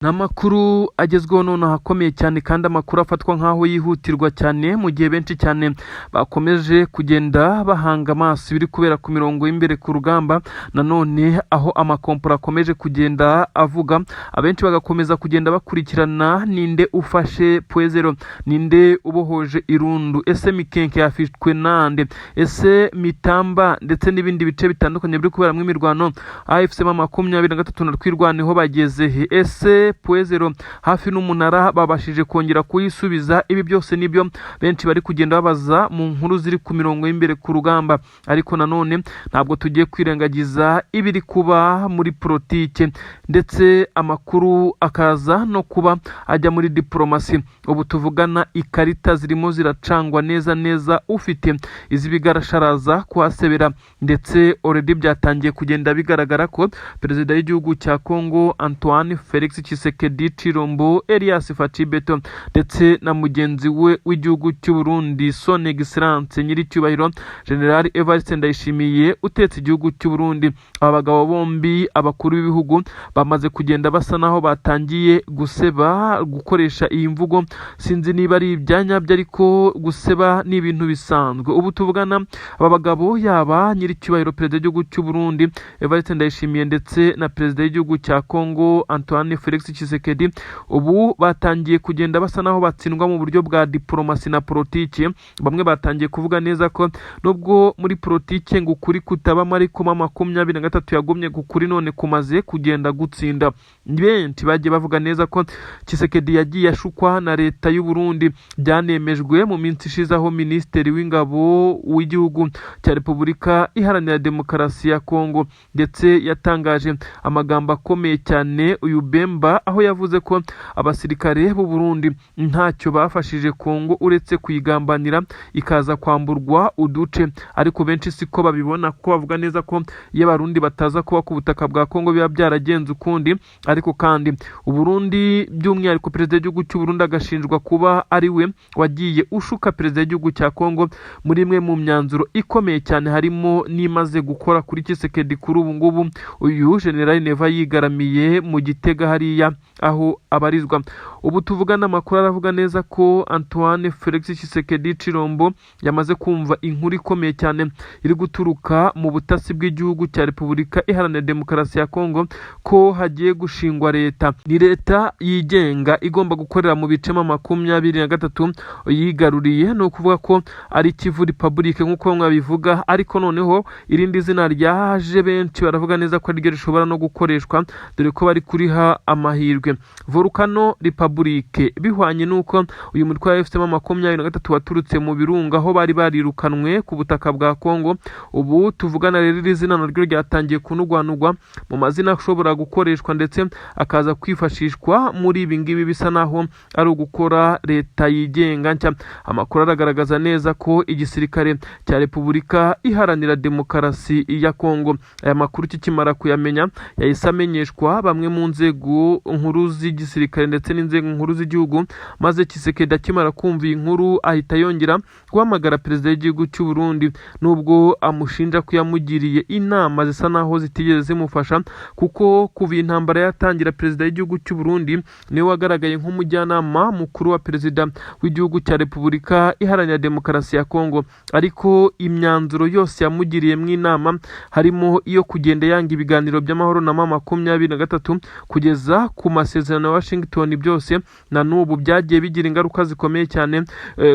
N'amakuru agezweho nonaha akomeye cyane kandi amakuru afatwa nk'aho yihutirwa cyane mu gihe benshi cyane bakomeje kugenda bahanga amaso ibiri kubera ku mirongo y'imbere ku rugamba. Nanone aho amakompora akomeje kugenda avuga, abenshi bagakomeza kugenda bakurikirana ninde ufashe Pwezero, ninde ubohoje Irundu, ese Mikenke yafishwe nande, ese Mitamba ndetse n'ibindi bice bitandukanye biri kuberamo imirwano. AFC M23 na twirwaneho bageze he? Ese Pwezero hafi n'umunara babashije kongera kuyisubiza? Ibi byose nibyo benshi bari kugenda babaza mu nkuru ziri ku mirongo y'imbere ku rugamba. Ariko nanone ntabwo tugiye kwirengagiza ibiri kuba muri politike, ndetse amakuru akaza no kuba ajya muri diplomasi. Ubu tuvugana ikarita zirimo ziracangwa neza ufite izibigarasharaza kuhasebera, ndetse already byatangiye kugenda bigaragara ko perezida w'igihugu cya Kongo Antoine Felix Tshisekedi Chilombo Elias Fachibeto ndetse na mugenzi we w'igihugu cy'u Burundi Son Excellence nyiricyubahiro General Evariste Ndayishimiye utetse igihugu cy'u Burundi. Aba bagabo bombi abakuru b'ibihugu bamaze kugenda basa naho batangiye guseba, gukoresha iyi mvugo sinzi niba ari ibyanyabyo, ariko guseba ni ibintu bisanzwe. Ubu tuvugana aba bagabo, yaba nyiricyubahiro perezida w'igihugu cy'u Burundi Evariste Ndayishimiye ndetse na perezida w'igihugu cya Kongo Antoine Felix Tshisekedi, ubu batangiye kugenda basa naho batsindwa mu buryo bwa diplomasi na politiki. Bamwe batangiye kuvuga neza ko nubwo muri politiki ngo ukuri kutabamo, ariko M23 yagumye kukuri none kumaze kugenda gutsinda. Benshi bagiye bavuga neza ko Tshisekedi yagiye ashukwa na leta y'u Burundi. Byanemejwe mu minsi ishize aho minisitiri w'ingabo w'igihugu cya Repubulika Iharanira Demokarasi ya Kongo ndetse yatangaje amagambo akomeye cyane uyu Bemba, aho yavuze ko abasirikare b'u Burundi ntacyo bafashije Kongo uretse kuyigambanira ikaza kwamburwa uduce. Ariko benshi siko babibona, kuko bavuga neza ko iyo abarundi bataza kuba ku butaka bwa Kongo biba byaragenze ukundi. Ariko kandi u Burundi, by'umwihariko perezida w'igihugu cy'u Burundi agashinjwa kuba ari we wagiye ushuka perezida w'igihugu cya Kongo muri imwe mu myanzuro ikomeye cyane, harimo n'imaze gukora kuri Tshisekedi kuri ubu ngubu. Uyu General Neva yigaramiye mu Gitega hariya aho abarizwa. Ubu tuvugana amakuru aravuga neza ko Antoine Felix Tshisekedi Chilombo yamaze kumva inkuru ikomeye cyane iri guturuka mu butasi bw'igihugu cya Repubulika Iharanira Demokarasi ya Kongo ko hagiye gushingwa leta. Ni leta yigenga igomba gukorera mu bice M23 yigaruriye, no kuvuga ko ari Kivu Republic nk'uko mwabivuga. Ariko noneho irindi zina ryaje benshi baravuga neza ko ariryo rishobora no gukoreshwa, dore ko bari kuriha amahirwe Volcano Republic, bihwanye nuko uyu mutwe wa AFC M23 waturutse mu birunga aho bari barirukanwe ku butaka bwa Kongo. Ubu tuvugana rero iri zina naryo ryatangiye kunugwanugwa mu mazina ashobora gukoreshwa ndetse akaza kwifashishwa muri ibi ngibi bisa naho ari ugukora leta yigenga nshya. Amakuru aragaragaza neza ko igisirikare cya Repubulika Iharanira Demokarasi ya Kongo, aya makuru kikimara kuyamenya yahise amenyeshwa bamwe mu nzego nkuru z'igisirikare ndetse n'inzego nkuru z'igihugu, maze Tshisekedi akimara kumva iyi nkuru ahita yongera guhamagara perezida w'igihugu cy'u Burundi, nubwo amushinja ko yamugiriye inama zisa naho zitigeze zimufasha, kuko kuva intambara yatangira perezida w'igihugu cy'u Burundi niwe wagaragaye nk'umujyanama mukuru wa perezida w'igihugu cya Repubulika Iharanira Demokarasi ya Kongo. Ariko imyanzuro yose yamugiriye mu inama, harimo iyo kugenda yanga ibiganiro by'amahoro na M23 kugeza ku masezerano ya Washington, byose na n'ubu byagiye bigira ingaruka zikomeye cyane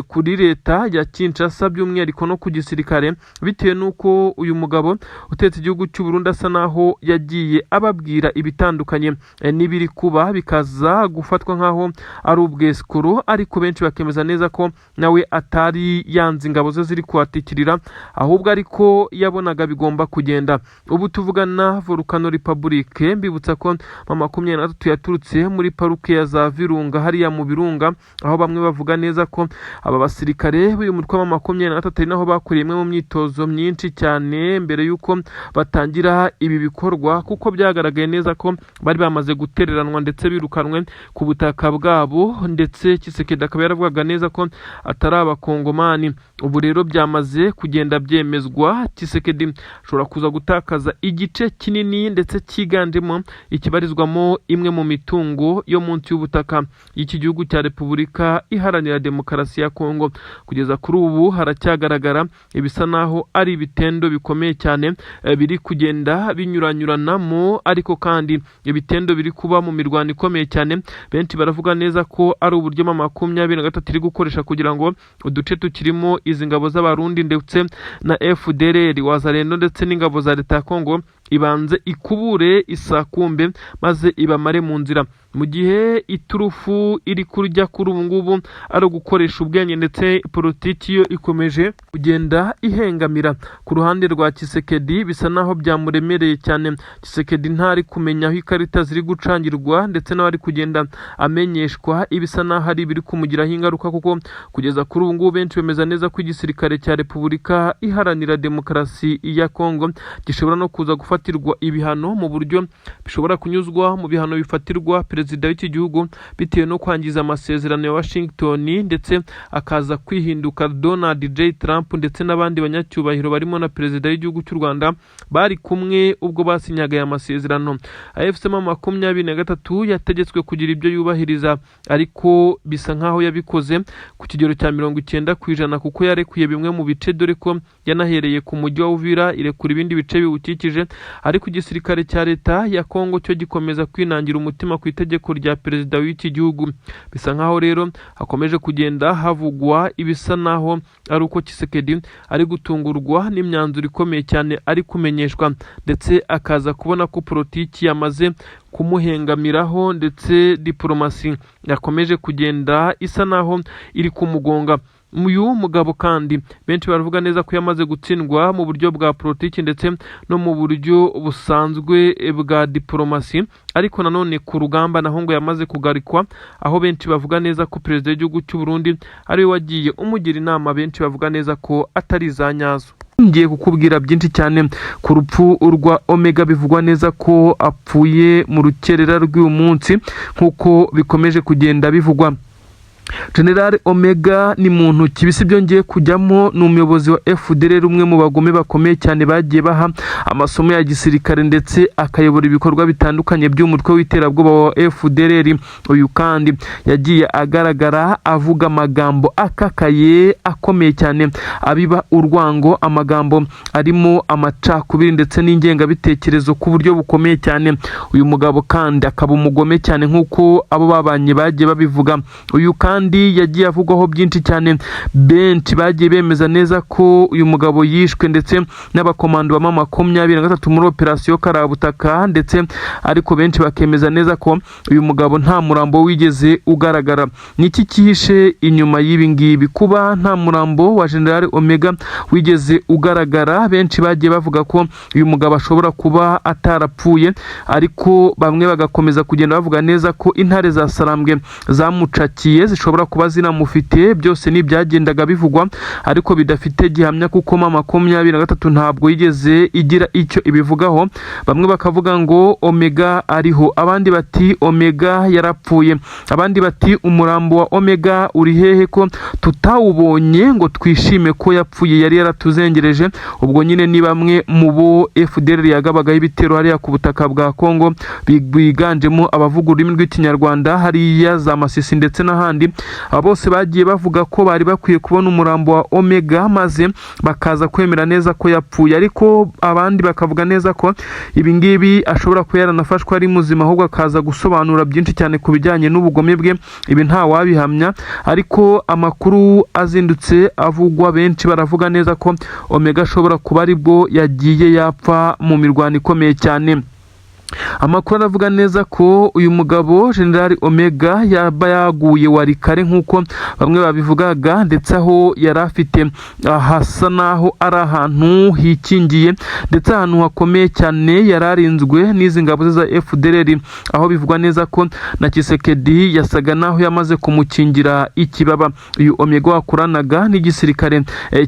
kuri leta ya Kinshasa, by'umwihariko no ku gisirikare, bitewe n'uko uyu mugabo utetse igihugu cy'u Burundi asa naho yagiye ababwira ibitandukanye n'ibiri kuba, bikaza gufatwa nk'aho ari ubwesikuru. Ariko benshi bakemeza neza ko nawe atari yanze ingabo ze ziri kuhatikirira, ahubwo ariko yabonaga bigomba kugenda. Ubu tuvugana Volcano Republic, mbibutsa ko M23 yaturutse muri paruke ya za Virunga hariya mu birunga, aho bamwe bavuga neza ko aba basirikare b'uyu mutwe wa M23 ari naho bakuriye imwe mu myitozo myinshi cyane mbere y'uko batangira ibi bikorwa, kuko byagaragaye neza ko bari bamaze gutereranwa ndetse birukanwe ku butaka bwabo, ndetse Tshisekedi akaba yaravugaga neza ko atari abakongomani. ubu rero byamaze kugenda byemezwa. Tshisekedi ashobora kuza gutakaza igice kinini ndetse cyiganjemo ikibarizwamo imwe mu mitungo yo munsi y'ubutaka y'iki gihugu cya Repubulika Iharanira Demokarasi ya Kongo. Kugeza kuri ubu haracyagaragara ibisa naho ari ibitendo bikomeye cyane biri kugenda binyuranyuranamo, ariko kandi ibitendo biri kuba mu mirwano ikomeye cyane. Benshi baravuga neza ko ari uburyo M23 iri gukoresha kugira ngo uduce tukirimo izi ngabo z'abarundi ndetse na FDLR Wazalendo ndetse n'ingabo za leta ya Kongo ibanze ikubure isakumbe maze ibamare mu nzira, mu gihe iturufu iri kurya kuri ubu ngubu ari gukoresha ubwenge ndetse politiki yo ikomeje kugenda ihengamira ku ruhande rwa Tshisekedi. Bisa naho byamuremereye cyane. Tshisekedi ntari kumenya aho ikarita ziri gucangirwa ndetse nawe ari kugenda amenyeshwa ibisa naho ari biri kumugiraho ingaruka, kuko kugeza kuri ubu ngubu benshi bemeza neza ko igisirikare cya Repubulika Iharanira Demokarasi ya Kongo gishobora no kuza gufatirwa ibihano mu buryo bishobora kunyuzwa mu bihano bifatirwa perezida w'iki gihugu bitewe no kwangiza amasezerano ya Washington, ndetse akaza kwihinduka Donald J. Trump ndetse n'abandi banyacyubahiro barimo na perezida w'igihugu cy'u Rwanda bari kumwe ubwo basinyaga aya masezerano. AFC M23 yategetswe kugira ibyo yubahiriza, ariko bisa nkaho yabikoze ku kigero cya 90% kuko yarekuye bimwe mu bice, dore ko yanahereye ku mujyi wa Uvira irekura ibindi bice biwukikije. Ariko igisirikare cya leta ya Kongo cyo gikomeza kwinangira umutima ku itegeko rya perezida w'iki gihugu. Bisa nkaho rero hakomeje kugenda havugwa ibisa naho ari uko Tshisekedi ari gutungurwa n'imyanzuro ikomeye cyane ari kumenyeshwa, ndetse akaza kubona ko politiki yamaze kumuhengamiraho ndetse diplomasi yakomeje kugenda isa naho iri kumugonga. Uyu mugabo kandi benshi baravuga neza ko yamaze gutsindwa mu buryo bwa politiki ndetse no mu buryo busanzwe bwa diplomasi, ariko nanone ku rugamba naho ngo yamaze kugarikwa, aho benshi bavuga neza ko perezida w'igihugu cy'u Burundi ari we wagiye umugira inama. Benshi bavuga neza ko atari za nyazo. Ngiye kukubwira byinshi cyane ku rupfu rwa Omega. Bivugwa neza ko apfuye mu rukerera rw'uyu munsi nk'uko bikomeje kugenda bivugwa. General Omega ni muntu kibisi byongeye kujyamo, ni umuyobozi wa FDLR, umwe mu bagome bakomeye cyane bagiye baha amasomo ya gisirikare ndetse akayobora ibikorwa bitandukanye by'umutwe w'iterabwoba wa FDLR. Uyu kandi yagiye agaragara avuga amagambo akakaye akomeye cyane abiba urwango, amagambo arimo amacakubiri ndetse n'ingengabitekerezo ku buryo bukomeye cyane. Uyu mugabo kandi akaba umugome cyane nk'uko abo babanye bagiye babivuga. Uyu kandi yagiye avugwaho byinshi cyane, benshi bagiye bemeza neza ko uyu mugabo yishwe ndetse n'abakomando ba M23 muri operasiyo Karabutaka, ndetse ariko benshi bakemeza neza ko uyu mugabo nta murambo wigeze ugaragara. Niki kihishe inyuma y'ibi ngibi kuba nta murambo wa General Omega wigeze ugaragara? Benshi bagiye bavuga ko uyu mugabo ashobora kuba atarapfuye, ariko bamwe bagakomeza kugenda bavuga neza ko intare za Sarambwe zamucakiye zishobora kuba zinamufite. Byose ni byagendaga bivugwa ariko bidafite gihamya, kuko M23 ntabwo yigeze igira icyo ibivugaho. Bamwe bakavuga ngo Omega ariho, abandi bati Omega yarapfuye, abandi bati umurambo wa Omega uri hehe ko tutawubonye ngo twishime ko yapfuye, yari yaratuzengereje. Ubwo nyine ni bamwe mu bo FDLR yagabagaho ibitero hariya ku butaka bwa Kongo, biganjemo abavuga ururimi rw'ikinyarwanda hariya za Masisi ndetse n'ahandi. Bose bagiye bavuga ko bari bakwiye kubona umurambo wa Omega maze bakaza kwemera neza ko yapfuye, ariko abandi bakavuga neza ko ibi ngibi ashobora kuba yaranafashwe ari muzima, ahubwo akaza gusobanura byinshi cyane ku bijyanye n'ubugome bwe. Ibi nta wabihamya, ariko amakuru azindutse avugwa, benshi baravuga neza ko Omega ashobora kuba aribwo yagiye yapfa mu mirwano ikomeye cyane. Amakuru aravuga neza ko uyu mugabo General Omega yaba yaguye warikare nk'uko bamwe babivugaga, ndetse aho yari afite hasa naho ari ahantu hikingiye ndetse ahantu hakomeye cyane, yararinzwe n'izi ngabo za FDLR, aho bivugwa neza ko na Tshisekedi yasaga naho yamaze kumukingira ikibaba. Uyu Omega wakoranaga n'igisirikare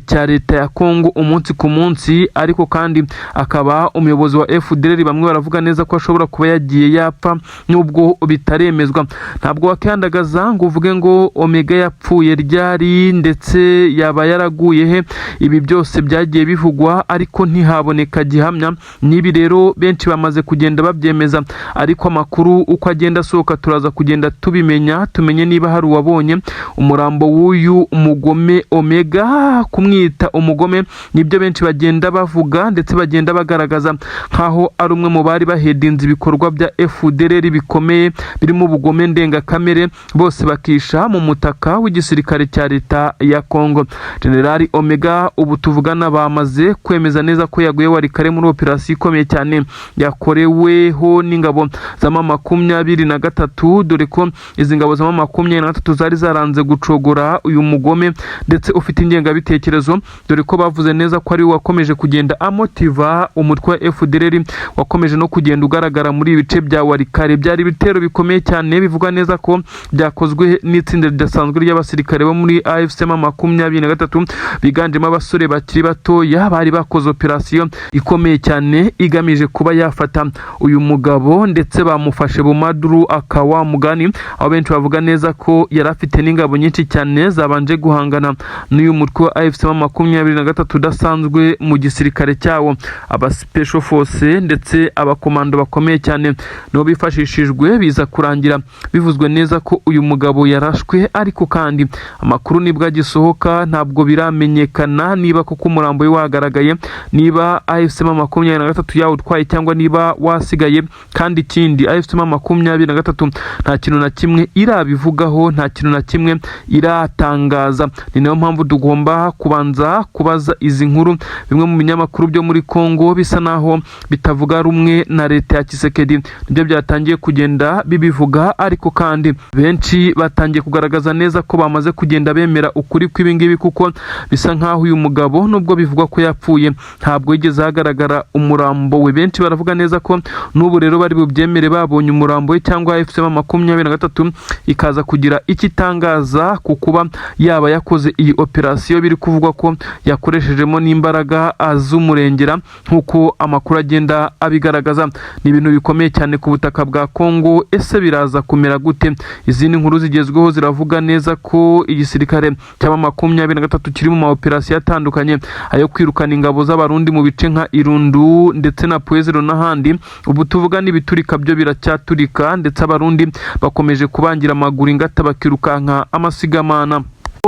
cya leta ya Kongo umunsi ku munsi, ariko kandi akaba umuyobozi wa FDLR. Bamwe baravuga neza ko ashobora kuba yagiye yapfa nubwo bitaremezwa. Ntabwo wakihandagaza ngo uvuge ngo Omega yapfuye ryari ndetse yaba yaraguye he. Ibi byose byagiye bivugwa ariko ntihaboneka gihamya. Nibi rero benshi bamaze kugenda babyemeza, ariko amakuru uko agenda asohoka turaza kugenda tubimenya, tumenye niba hari uwabonye umurambo w'uyu mugome Omega. Kumwita umugome nibyo benshi bagenda bavuga ndetse bagenda bagaragaza nkaho ari umwe mu bari bahedinze ibikorwa bya FDLR bikomeye birimo ubugome ndengakamere, bose bakisha mu mutaka w'igisirikare cya leta ya Kongo. General Omega ubu tuvugana bamaze kwemeza neza ko yaguye warikare muri operasiyo ikomeye cyane yakoreweho n'ingabo za M23, dore ko izi ngabo za M23 zari zaranze gucogora uyu mugome ndetse ufite ingengabitekerezo, dore ko bavuze neza ko ari wakomeje kugenda amotiva umutwe wa FDLR wakomeje no kugenda ugaragara muri ibice bya warikare. Byari ibitero bikomeye cyane bivuga neza ko byakozwe n'itsinda ridasanzwe ry'abasirikare bo muri AFC M23 biganjemo abasore bakiri batoya bari bakoze operasiyo ikomeye cyane igamije kuba yafata uyu mugabo, ndetse bamufashe Bumaduru akawa mugani, aho benshi bavuga neza ko yari afite n'ingabo nyinshi cyane zabanje guhangana n'uyu mutwe wa AFC M23 udasanzwe mu gisirikare cyawo. Aba special force ndetse abakomando bakomeye cyane no bifashishijwe, biza kurangira bivuzwe neza ko uyu mugabo yarashwe, ariko kandi amakuru nibwo agisohoka ntabwo biramenyekana niba koko umurambo we wagaragaye, niba AFC M23 yawutwaye cyangwa niba wasigaye. Kandi ikindi AFC M23 nta kintu na kimwe irabivugaho, nta kintu na kimwe iratangaza. Ni nayo mpamvu tugomba kubanza kubaza izi nkuru. Bimwe mu binyamakuru byo muri Kongo bisa naho bitavuga rumwe na leta ya Tshisekedi nibyo byatangiye kugenda bibivuga, ariko kandi benshi batangiye kugaragaza neza ko bamaze kugenda bemera ukuri kw'ibingibi, kuko bisa nkaho uyu mugabo nubwo bivugwa ko yapfuye ntabwo yigeze hagaragara umurambo we. Benshi baravuga neza ko n'ubu rero bari bubyemere babonye umurambo we, cyangwa AFC M23 ikaza kugira ikitangaza ku kuba yaba yakoze iyi operasiyo biri kuvugwa ko yakoreshejemo n'imbaraga z'umurengera nk'uko amakuru agenda abigaragaza. Ni ibintu bikomeye cyane ku butaka bwa Kongo. Ese biraza kumera gute? Izindi nkuru zigezweho ziravuga neza ko igisirikare cy'aba M23 kiri mu maoperasiyo atandukanye ayo kwirukana ingabo z'abarundi mu bice nka Irundu ndetse na Puezero n'ahandi. Ubu tuvuga n'ibiturika byo biracyaturika, ndetse abarundi bakomeje kubangira amaguru ingata bakirukanka amasigamana.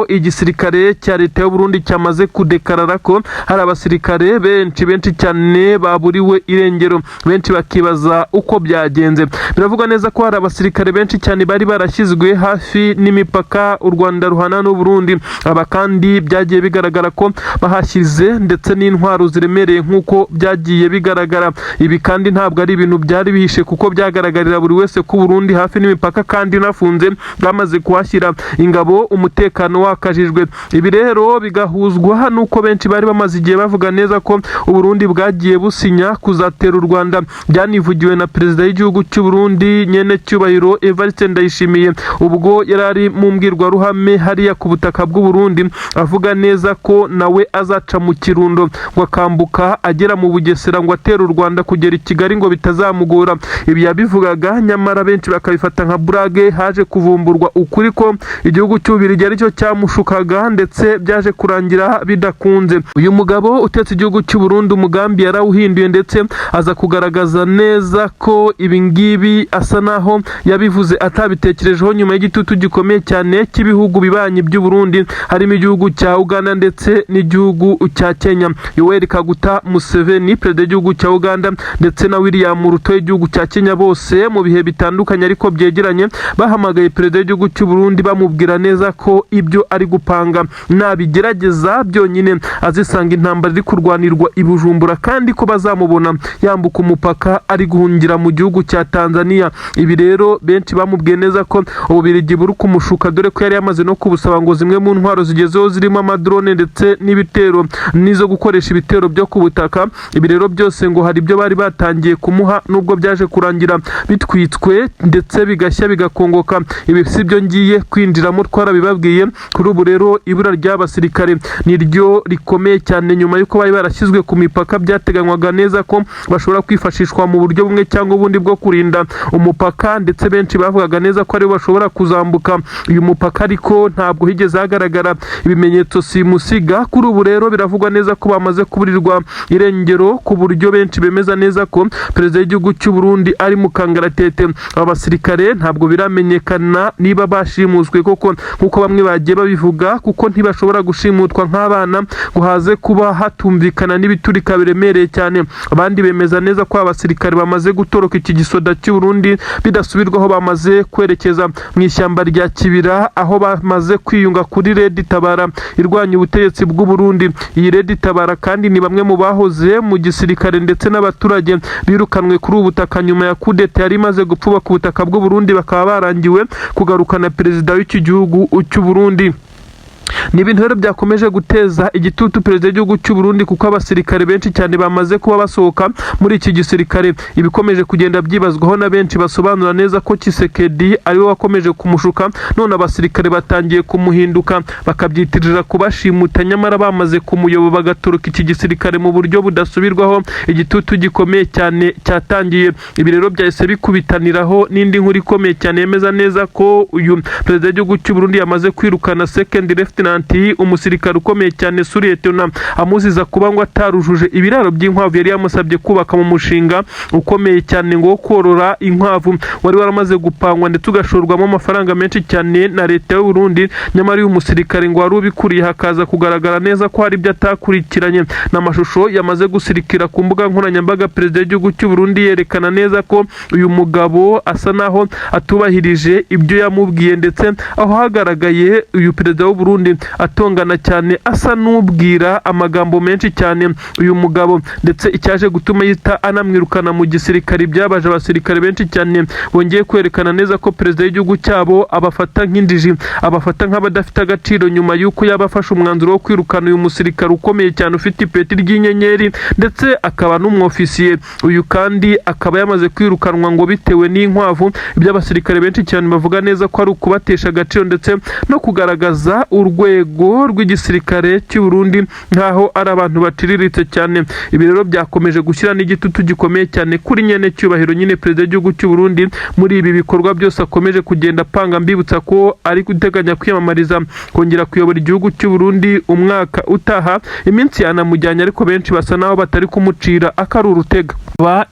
Igisirikare cya leta y'u Burundi cyamaze kudekarara ko hari abasirikare benshi cyane baburiwe irengero. Benshi bakibaza uko byagenze. Biravuga neza ko hari abasirikare benshi cyane bari barashyizwe hafi n'imipaka u Rwanda ruhana n'u Burundi. Aba kandi byagiye bigaragara ko bahashyize ndetse n'intwaro ziremereye nk'uko byagiye bigaragara. Ibi kandi ntabwo ari ibintu byari bihishe, kuko byagaragarira buri wese ko Burundi hafi n'imipaka kandi nafunze bamaze kuhashyira ingabo, umutekano wakajijwe. Ibi rero bigahuzwa nuko benshi bari bamaze igihe bavuga neza ko Uburundi bwagiye businya kuzatera u Rwanda. Byanivugiwe na perezida w'igihugu cy'u Burundi nyene cyubahiro Evariste Ndayishimiye ubwo yarari mu mbwirwaruhame hariya ku butaka bw'u Burundi, avuga neza ko nawe azaca mu Kirundo ngo akambuka agera mu Bugesera ngo atera u Rwanda kugera i Kigali ngo bitazamugora. Ibi yabivugaga, nyamara benshi bakabifata nka burage. Haje kuvumburwa ukuri ko igihugu cy'Ububiligi ari cyo cyamushukaga, ndetse byaje kurangira bidakunze. Uyu mugabo utetse igihugu cy'u Burundi umugambi yarawuhinduye, ndetse aza kugaragaza neza ko ibi ngibi asa naho yabivuze atabitekerejeho nyuma y'igitutu gikomeye cyane cy'ibihugu bibanyi by'u Burundi, harimo igihugu cya Uganda ndetse n'igihugu cya Kenya. Yoweri Kaguta Museveni perezida w'igihugu cya Uganda ndetse na William Ruto w'igihugu cya Kenya, bose mu bihe bitandukanye ariko byegeranye bahamagaye perezida w'igihugu cy'u Burundi bamubwira neza ko ibyo ari gupanga nabigerageza byonyine azisanga intambara iri kurwanirwa i Bujumbura, kandi ko bazamubona yambuka umupaka ari guhungira mu gihugu cya Tanzania. Ibi rero benshi bamubwiye neza ko Ububiligi buri kumushuka, dore ko yari yamaze no kubusaba ngo zimwe mu ntwaro zigezeho zirimo amadrone ndetse n'ibitero nizo gukoresha ibitero byo ku butaka. Ibi rero byose ngo hari ibyo bari batangiye kumuha, nubwo byaje kurangira bitwitswe ndetse bigashya bigakongoka. Ibi si byo ngiye kwinjiramo, twarabibabwiye kuri ubu rero ibura ry'abasirikare niryo rikomeye cyane nyuma y'uko bari barashyizwe ku mipaka byateganywaga neza ko bashobora kwifashishwa mu buryo bumwe cyangwa ubundi bwo kurinda umupaka, ndetse benshi bavugaga neza ko aribo bashobora kuzambuka uyu mupaka, ariko ntabwo higeze hagaragara ibimenyetso simusiga. Kuri ubu rero biravugwa neza ko bamaze kuburirwa irengero, ku buryo benshi bemeza neza ko perezida w'igihugu cy'u Burundi ari mu kangaratete. Aba basirikare ntabwo biramenyekana niba bashimuswe koko nk'uko bamwe bagiye babivuga, kuko ntibashobora gushimutwa nk'abana ngo haze kuba hatumvikana n'ibiturika biremereye cyane. Abandi bemeza neza ko abasirikare bamaze gutoroka iki gisoda cy'u Burundi bidasubirwaho, bamaze kwerekeza mu ishyamba rya Kibira, aho bamaze kwiyunga kuri Red Tabara irwanya ubutegetsi bw'u Burundi. Iyi Red Tabara kandi ni bamwe mu bahoze mu gisirikare ndetse n'abaturage birukanwe kuri ubu butaka nyuma ya kudeta yari imaze gupfuba ku butaka bw'u Burundi, bakaba barangiwe kugarukana perezida w'iki gihugu cy'u Burundi. Ni ibintu rero byakomeje guteza igitutu perezida w'igihugu cy'u Burundi, kuko abasirikare benshi cyane bamaze kuba basohoka muri iki gisirikare. Ibikomeje kugenda byibazwaho na benshi basobanura neza ko Tshisekedi ariwe wakomeje kumushuka, none abasirikare batangiye kumuhinduka bakabyitirira kubashimuta, nyamara bamaze kumuyoba bagatoroka iki gisirikare mu buryo budasubirwaho. Igitutu gikomeye cyane cyatangiye. Ibi rero byahise bikubitaniraho n'indi nkuru ikomeye cyane yemeza neza ko uyu perezida w'igihugu cy'u Burundi yamaze kwirukana second Lieutenant, umusirikare ukomeye cyane Suretona, amuziza kuba ngo atarujuje ibiraro by'inkwavu yari yamusabye kubaka mu mushinga ukomeye cyane ngo korora inkwavu wari waramaze gupangwa ndetse ugashorwamo amafaranga menshi cyane na leta y'u Burundi. Nyamara uyu musirikare ngo wari ubikuriye hakaza kugaragara neza ko hari ibyo atakurikiranye. N'amashusho yamaze gusirikira ku mbuga nkoranyambaga perezida w'igihugu cy'u Burundi yerekana neza ko uyu mugabo asa naho atubahirije ibyo yamubwiye, ndetse aho hagaragaye uyu perezida w'u Burundi atongana cyane, asa n'ubwira amagambo menshi cyane uyu mugabo, ndetse icyaje gutuma yita anamwirukana mu gisirikare byabaje abasirikare benshi cyane bongeye kwerekana neza ko perezida w'igihugu cyabo abafata nk'indiji, abafata nk'abadafite agaciro, nyuma y'uko yabafashe umwanzuro wo kwirukana uyu musirikare ukomeye cyane ufite ipeti ry'inyenyeri ndetse akaba n'umwofisiye. Uyu kandi akaba yamaze kwirukanwa ngo bitewe n'inkwavu. Ibyo abasirikare benshi cyane bavuga neza ko ari ukubatesha agaciro ndetse no kugaragaza urwego rw'igisirikare cy'u Burundi nkaho ari abantu baciriritse cyane. Ibi rero byakomeje gushyira n'igitutu gikomeye cyane kuri nyene cyubahiro nyine perezida w'igihugu cy'u Burundi muri ibi bikorwa byose akomeje kugenda apanga. Mbibutsa ko ari guteganya kwiyamamariza kongera kuyobora igihugu cy'u Burundi umwaka utaha. Iminsi yanamujyanye, ariko benshi basa naho batari kumucira akari urutega.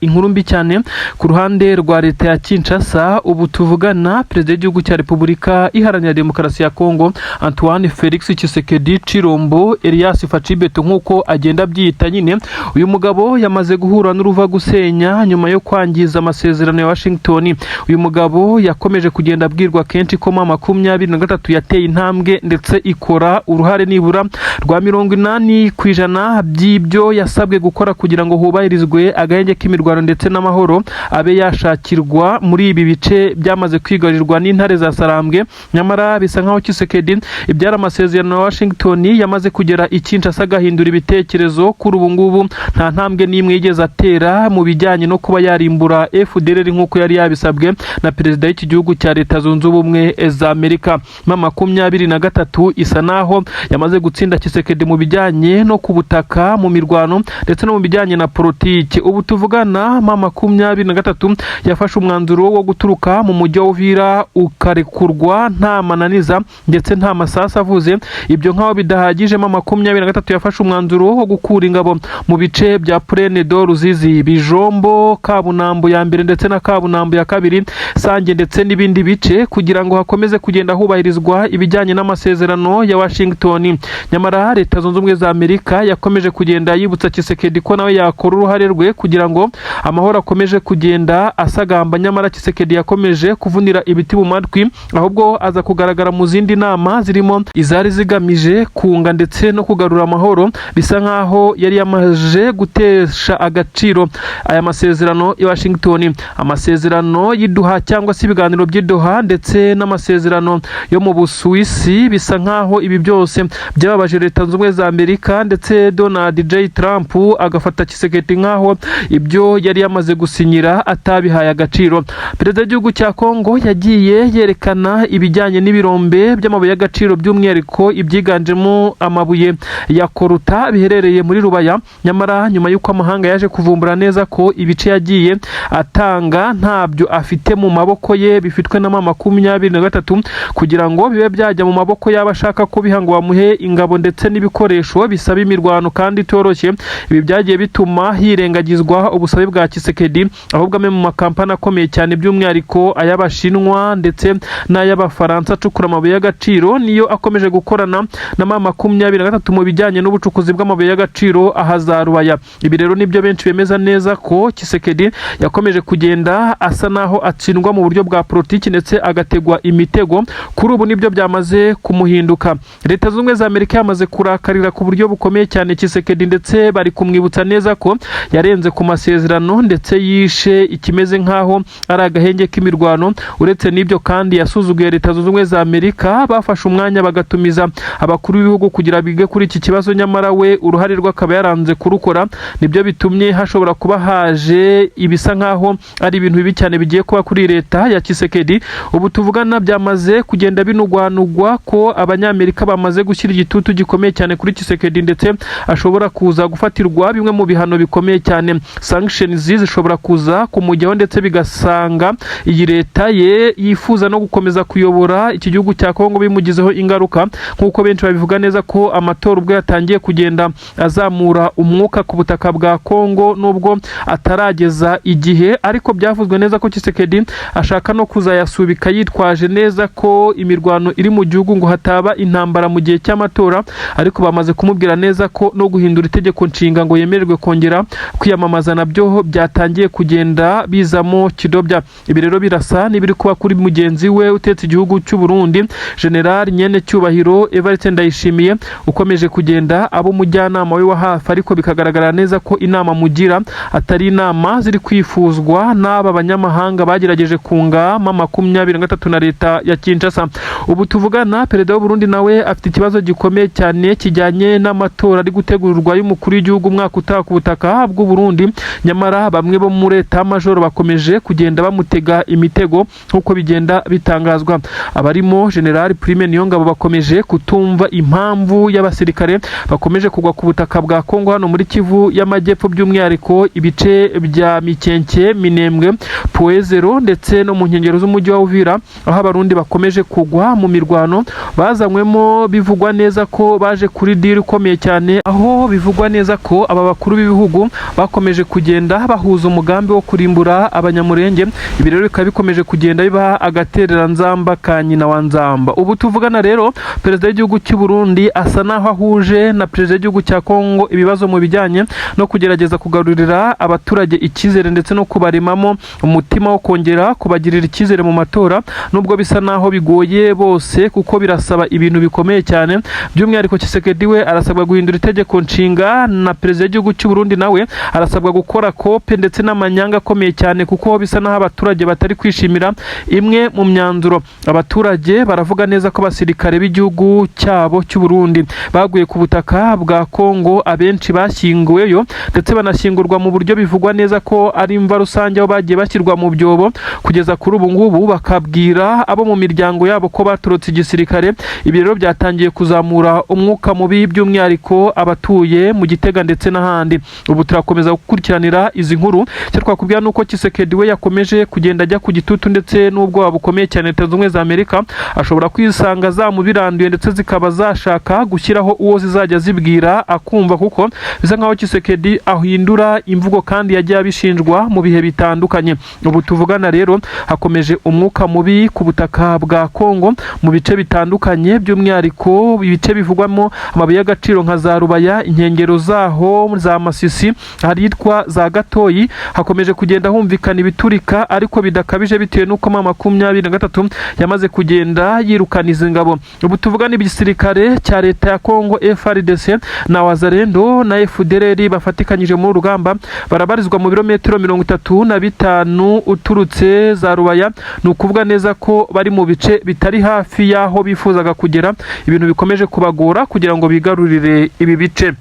Inkuru mbi cyane ku ruhande rwa leta ya Kinshasa. Ubu tuvugana perezida w'igihugu cya Repubulika Iharanira Demokarasi ya Kongo Antoine Felix Tshisekedi Chilombo Elias Facibeto nk'uko agenda abyita nyine, uyu mugabo yamaze guhura n'uruva gusenya nyuma yo kwangiza amasezerano ya Washington. Uyu mugabo yakomeje kugenda abwirwa kenshi ko M23 yateye intambwe ndetse ikora uruhare nibura rwa 80% by'ibyo yasabwe gukora kugira ngo hubahirizwe agahenge k'imirwano ndetse n'amahoro abe yashakirwa muri ibi bice byamaze kwigarirwa n'intare za Sarambwe. Nyamara bisa nkaho Tshisekedi ibyara amasezerano ya Washington yamaze kugera i Kinshasa agahindura ibitekerezo. Kuri ubu ngubu nta ntambwe n'imwe yigeze atera mu bijyanye no kuba yarimbura FDLR nk'uko yari yabisabwe na perezida w'iki gihugu cya Leta Zunze Ubumwe za Amerika. M23 isa naho yamaze gutsinda Tshisekedi mu bijyanye no kubutaka, mu mirwano ndetse no mu bijyanye na politiki. Ubu tuvugana M23 yafashe umwanzuro wo guturuka mu mujyi wa Uvira ukarekurwa nta mananiza ndetse nta masasa avuze. Ibyo nkaho bidahagije, M23 yafashe umwanzuro wo gukura ingabo mu bice bya Plaine de Ruzizi, Bijombo, Kabunambo ya mbere ndetse na Kabunambo ya kabiri, Sange ndetse n'ibindi bice kugira ngo hakomeze kugenda hubahirizwa ibijyanye n'amasezerano ya Washington. Nyamara Leta Zunze Ubumwe za Amerika yakomeje kugenda yibutsa Tshisekedi ko nawe yakora uruhare rwe kugira ngo amahoro akomeje kugenda asagamba. Nyamara Tshisekedi yakomeje kuvunira ibiti mu matwi, ahubwo aza kugaragara mu zindi nama zirimo izari zigamije kunga ndetse no kugarura amahoro. Bisa nkaho yari yamaje gutesha agaciro aya masezerano ya Washington, amasezerano y'Idoha cyangwa se ibiganiro by'Idoha ndetse n'amasezerano yo mu Busuwisi. Bisa nkaho ibi byose byababaje Leta Zunze Ubumwe za Amerika ndetse Donald J. Trump agafata Tshisekedi nkaho ibyo yari yamaze gusinyira atabihaye agaciro. Perezida w'igihugu cya Kongo yagiye yerekana ibijyanye n'ibirombe by'amabuye y'agaciro by'umwihariko by'umwihariko ibyiganjemo amabuye ya koruta biherereye muri Rubaya. Nyamara nyuma y'uko amahanga yaje kuvumbura neza ko ibice yagiye atanga ntabyo afite mu maboko ye bifitwe na M23 kugira ngo bibe byajya mu maboko y'abashaka ko bihango bamuhe ingabo ndetse n'ibikoresho bisaba imirwano kandi toroshye. Ibi byagiye bituma hirengagizwa ubusabe bwa Tshisekedi, ahubwo amwe mu makampani akomeye cyane by'umwihariko ay'Abashinwa ndetse n'ay'Abafaransa acukura amabuye y'agaciro niyo akomeje gukorana na M23 mu bijyanye n'ubucukuzi bw'amabuye y'agaciro ahaza Rubaya. Ibi rero nibyo benshi bemeza neza ko Tshisekedi yakomeje kugenda asa naho atsindwa mu buryo bwa politiki ndetse agategwa imitego. Kuri ubu nibyo byamaze kumuhinduka. Leta z'Ubumwe za Amerika yamaze kurakarira ku buryo bukomeye cyane Tshisekedi ndetse bari kumwibutsa neza ko yarenze ku masezerano ndetse yishe ikimeze nkaho ari agahenge k'imirwano. Uretse n'ibyo kandi yasuzuguye Leta zunze Ubumwe za Amerika bafashe umwanya bagatumiza abakuru b'ibihugu kugira bige kuri iki kibazo, nyamara we uruhare rwe akaba yaranze kurukora. Nibyo bitumye hashobora kuba haje ibisa nkaho ari ibintu bibi cyane bigiye kuba kuri leta ya Tshisekedi. Ubu tuvugana byamaze kugenda binugwanugwa ko abanyamerika bamaze gushyira igitutu gikomeye cyane kuri Tshisekedi ndetse ashobora kuza gufatirwa bimwe mu bihano bikomeye cyane. Sanctions zishobora kuza kumujyaho ndetse bigasanga iyi leta ye yifuza no gukomeza kuyobora iki gihugu cya Kongo bimugizeho ingaruka, nk'uko benshi babivuga neza ko amatora ubwo yatangiye kugenda azamura umwuka ku butaka bwa Kongo nubwo atarageza igihe, ariko byavuzwe neza ko Tshisekedi ashaka no kuzayasubika yitwaje neza ko imirwano iri mu gihugu ngo hataba intambara mu gihe cy'amatora. Ariko bamaze kumubwira neza ko no guhindura itegeko nshinga ngo yemererwe kongera kwiyamamaza nabyo byatangiye kugenda bizamo kidobya. Ibi rero birasa n'ibiri kuba kuri mugenzi we utetse igihugu cy'u Burundi General Nyene Cyubahiro Evariste Ndayishimiye, ukomeje kugenda abo mujyanama we wa hafi, ariko bikagaragara neza ko inama mugira atari inama ziri kwifuzwa n'aba banyamahanga bagerageje kunga M23 na leta ya Kinshasa. Ubu tuvugana Perezida w'u Burundi nawe afite ikibazo gikomeye cyane kijyanye n'amatora ari gutegurwa y'umukuru w'igihugu umwaka utaha ku butaka bw'u Burundi. Nyamara bamwe bo muri leta majoro bakomeje kugenda bamutega imitego nk'uko bigenda bitangazwa. Abarimo General Prime Niyongabo bakomeje kutumva impamvu y'abasirikare bakomeje kugwa ku butaka bwa Kongo hano muri Kivu y'Amajyepfo, by'umwihariko ibice bya Mikenke, Minembwe, Poezero ndetse no mu nkengero z'umujyi wa Uvira, aho abarundi bakomeje kugwa mu mirwano bazanywemo. Bivugwa neza ko baje kuri deal ikomeye cyane, aho bivugwa neza ko aba bakuru b'ibihugu bakomeje kugenda bahuza umugambi wo kurimbura abanyamurenge. Ibi rero bikaba bikomeje kugenda biba agaterera nzamba ka nyina wa nzamba. Ubu tuvugana rero Perezida w'igihugu cy'u Burundi asa naho ahuje na Perezida w'igihugu cya Kongo ibibazo mu bijyanye no kugerageza kugarurira abaturage icyizere ndetse no kubaremamo umutima wo kongera kubagirira icyizere mu matora, nubwo bisa naho bigoye bose kuko birasaba ibintu bikomeye cyane. By'umwihariko Tshisekedi we arasabwa guhindura itegeko nshinga na Perezida w'igihugu cy'u Burundi nawe arasabwa gukora kope ndetse n'amanyanga akomeye cyane, kuko bisa naho abaturage batari kwishimira imwe mu myanzuro. Abaturage baravuga neza ko abasirikare b'igihugu cyabo cy'u Burundi baguye ku butaka bwa Kongo, abenshi bashyinguweyo ndetse banashyingurwa mu buryo bivugwa neza ko ari imva rusange, aho bagiye bashyirwa mu byobo. Kugeza kuri ubu ngubu bakabwira abo mu miryango yabo ko baturutse igisirikare. Ibi rero byatangiye kuzamura umwuka mubi, by'umwihariko abatuye mu Gitega ndetse n'ahandi. Ubu turakomeza gukurikiranira izi nkuru. Icyo twakubwira nuko Tshisekedi we yakomeje kugenda ajya ku gitutu ndetse n'ubwoba bukomeye cyane Leta z'Ubumwe za Amerika ashobora kwisanga zamubiranduye ndetse zikaba zashaka gushyiraho uwo zizajya zibwira akumva, kuko bisa nkaho Tshisekedi ahindura imvugo kandi yagiye abishinjwa mu bihe bitandukanye. Ubu tuvugana rero hakomeje umwuka mubi ku butaka bwa Kongo mu bice bitandukanye, by'umwihariko ibice bivugwamo amabuye y'agaciro nka za Rubaya, inkengero zaho za Masisi, haritwa za Gatoyi. Hakomeje kugenda humvikana ibiturika ariko bidakabije bitewe n'uko M23 yamaze kugenda yirukana izi ngabo. Ubu tuvugana igisirikare cya leta ya Kongo FARDC na Wazalendo na FDLR bafatikanyije mu rugamba barabarizwa mu birometero 35 uturutse za Rubaya. Ni ukuvuga neza ko bari mu bice bitari hafi y'aho bifuzaga kugera. Ibintu bikomeje kubagora kugira ngo bigarurire ibi bice.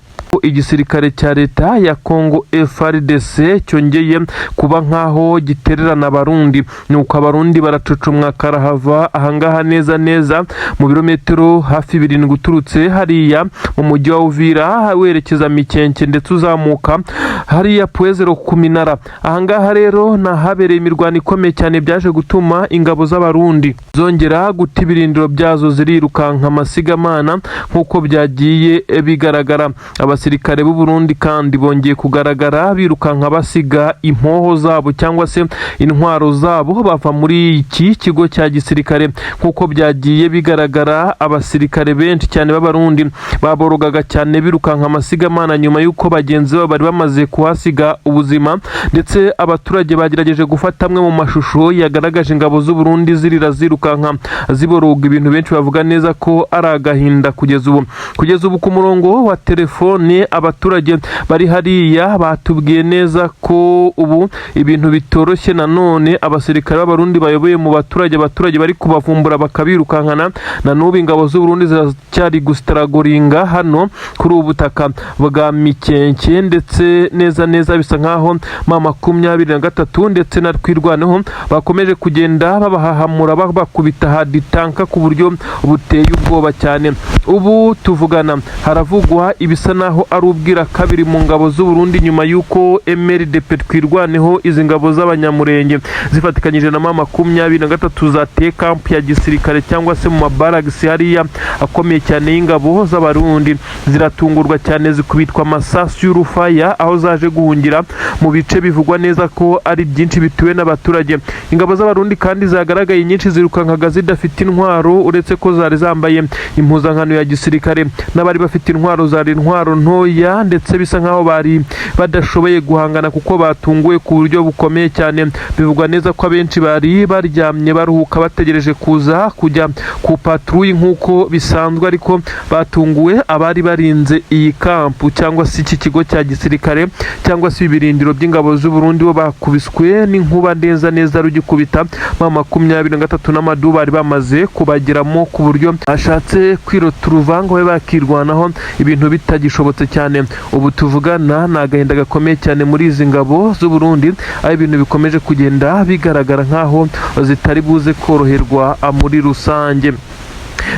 igisirikare cya leta ya Kongo FARDC cyongeye kuba nkaho gitererana abarundi, nuko abarundi baracucumwa karahava ahangaha neza mu birometero hafi 7 uturutse hariya mu mujyi wa Uvira werekeza Mikenke ndetse uzamuka hariya Puezero ku Minara. Ahangaha rero nahabereye imirwano ikomeye cyane byaje gutuma ingabo z'abarundi zongera guta ibirindiro byazo zirirukanka amasigamana nk'uko byagiye bigaragara. Abasirikare b'u Burundi kandi bongeye kugaragara birukanka basiga impoho zabo cyangwa se intwaro zabo bava muri iki kigo cya gisirikare nk'uko byagiye bigaragara. Abasirikare benshi cyane b'abarundi baborogaga cyane birukanka amasigamana nyuma y'uko bagenzi babo bari bamaze kuhasiga ubuzima, ndetse abaturage bagerageje gufata amwe mu mashusho yagaragaje ingabo z'u Burundi zirira zirukanka ziboroga, ibintu benshi bavuga neza ko ari agahinda. Kugeza ubu ku murongo wa telefone abaturage bari hariya batubwiye neza ko ubu ibintu bitoroshye. Nanone abasirikare b'abarundi bayoboye mu baturage bari kubavumbura bakabirukankana. Na n'ubu ingabo z'u Burundi ziracyari gustaragoringa hano kuri ubu butaka bwa Mikenke, ndetse neza bisa nkaho M23 ndetse na Twirwaneho bakomeje kugenda babahahamura babakubita haditanka ku buryo buteye ubwoba cyane. Ubu tuvugana haravugwa ibisa naho ari ubwira kabiri mu ngabo z'u Burundi nyuma y'uko MRDP Twirwaneho izi ngabo z'abanyamurenge zifatikanyije na M23 zateye camp ya gisirikare cyangwa se mu mabaragisi hariya akomeye cyane y'ingabo z'abarundi. Ziratungurwa cyane zikubitwa amasasu y'urufaya aho zaje guhungira mu bice bivugwa neza ko ari byinshi bituwe n'abaturage. Ingabo z'abarundi kandi zagaragaye nyinshi zirukankaga zidafite intwaro, uretse ko zari zambaye impuzankano ya gisirikare. N'abari bafite intwaro zari intwaro ntoya, ndetse bisa nkaho bari badashoboye guhangana kuko batunguwe ku buryo bukomeye cyane. Bivugwa neza ko abenshi bari baryamye baruhuka bategereje kuza kujya ku patrouille nk'uko bisanzwe, ariko batunguwe abari barinze iyi kampu cyangwa se iki kigo cya gisirikare cyangwa se ibirindiro by'ingabo z'u Burundi bo bakubiswe n'inkuba neza rugikubita. M23 n'amadu bari bamaze kubageramo ku buryo ashatse kwirota uruvango we bakirwanaho ibintu bitagishobotse cyane. Ubu tuvugana n'agahinda gakomeye cyane muri izi ngabo z'u Burundi, aho ibintu bikomeje kugenda bigaragara nkaho zitari buze koroherwa muri rusange.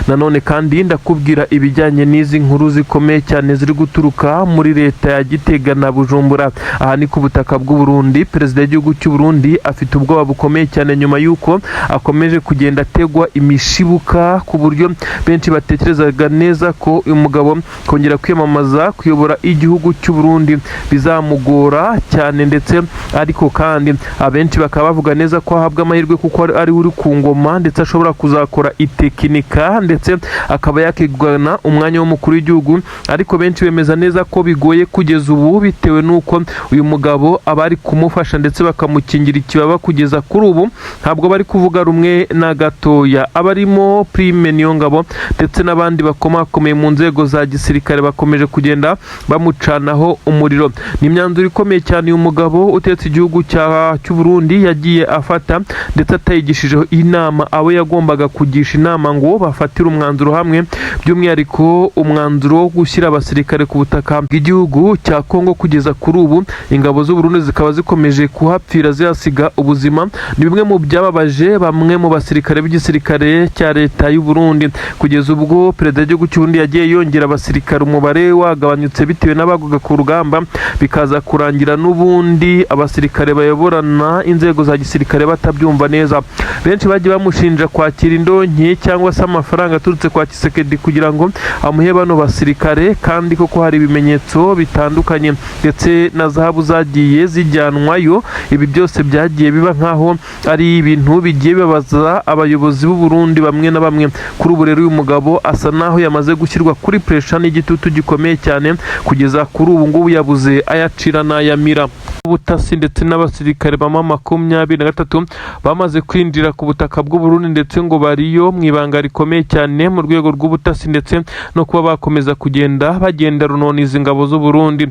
Nanone kandi ndakubwira ibijyanye n'izi nkuru zikomeye cyane ziri guturuka muri leta ya Gitega na Bujumbura. Aha ni ku butaka bw'u Burundi. Perezida w'igihugu cy'u Burundi afite ubwoba bukomeye cyane nyuma y'uko akomeje kugenda ategwa imishibuka ku buryo benshi batekerezaga neza ko uyu mugabo kongera kwiyamamaza kuyobora igihugu cy'u Burundi bizamugora cyane, ndetse ariko kandi abenshi bakaba bavuga neza ko ahabwa amahirwe kuko ari uri ku ngoma, ndetse ashobora kuzakora itekinika ndetse akaba yakigwana umwanya w'umukuru w'igihugu. Ariko benshi bemeza neza ko bigoye kugeza ubu bitewe n'uko uyu mugabo abari kumufasha ndetse bakamukingira ikibaba kugeza kuri ubu ntabwo bari kuvuga rumwe na gatoya. Abarimo Prime Niyongabo ndetse n'abandi bakomakomeye mu nzego za gisirikare bakomeje kugenda bamucanaho umuriro. Ni imyanzuro ikomeye cyane uyu mugabo utetse igihugu cy'u Burundi yagiye afata, ndetse atayigishijeho inama abo yagombaga kugisha inama ngo bafatira umwanzuro hamwe, by'umwihariko umwanzuro wo gushyira abasirikare ku butaka bw'igihugu cya Kongo. Kugeza kuri ubu ingabo z'u Burundi zikaba zikomeje kuhapfira zihasiga ubuzima. Ni bimwe mu byababaje bamwe mu basirikare b'igisirikare cya leta y'u Burundi. Kugeza ubwo perezida w'igihugu cy'u Burundi yagiye yongera abasirikare, umubare wagabanyutse bitewe n'abaguga ku rugamba, bikaza kurangira n'ubundi abasirikare bayoborana inzego za gisirikare batabyumva neza. Benshi bagiye bamushinja kwakira indonke cyangwa se amafaranga aturutse kwa Tshisekedi kugira ngo amuhe bano basirikare, kandi koko hari ibimenyetso bitandukanye ndetse na zahabu zagiye zijyanwayo. Ibi byose byagiye biba nkaho ari ibintu bigiye bibabaza abayobozi b'u Burundi bamwe na bamwe. Kuri ubu rero uyu mugabo asa naho yamaze gushyirwa kuri pressure n'igitutu gikomeye cyane, kugeza kuri ubu ngubu yabuze ayacira n'ayamira. Ubutasi ndetse n'abasirikare ba M23 bamaze kwinjira ku butaka bw'u Burundi, ndetse ngo bariyo mu ibanga rikomeye cyane mu rwego rw'ubutasi ndetse no kuba bakomeza kugenda bagenda runoniza ingabo z'u Burundi.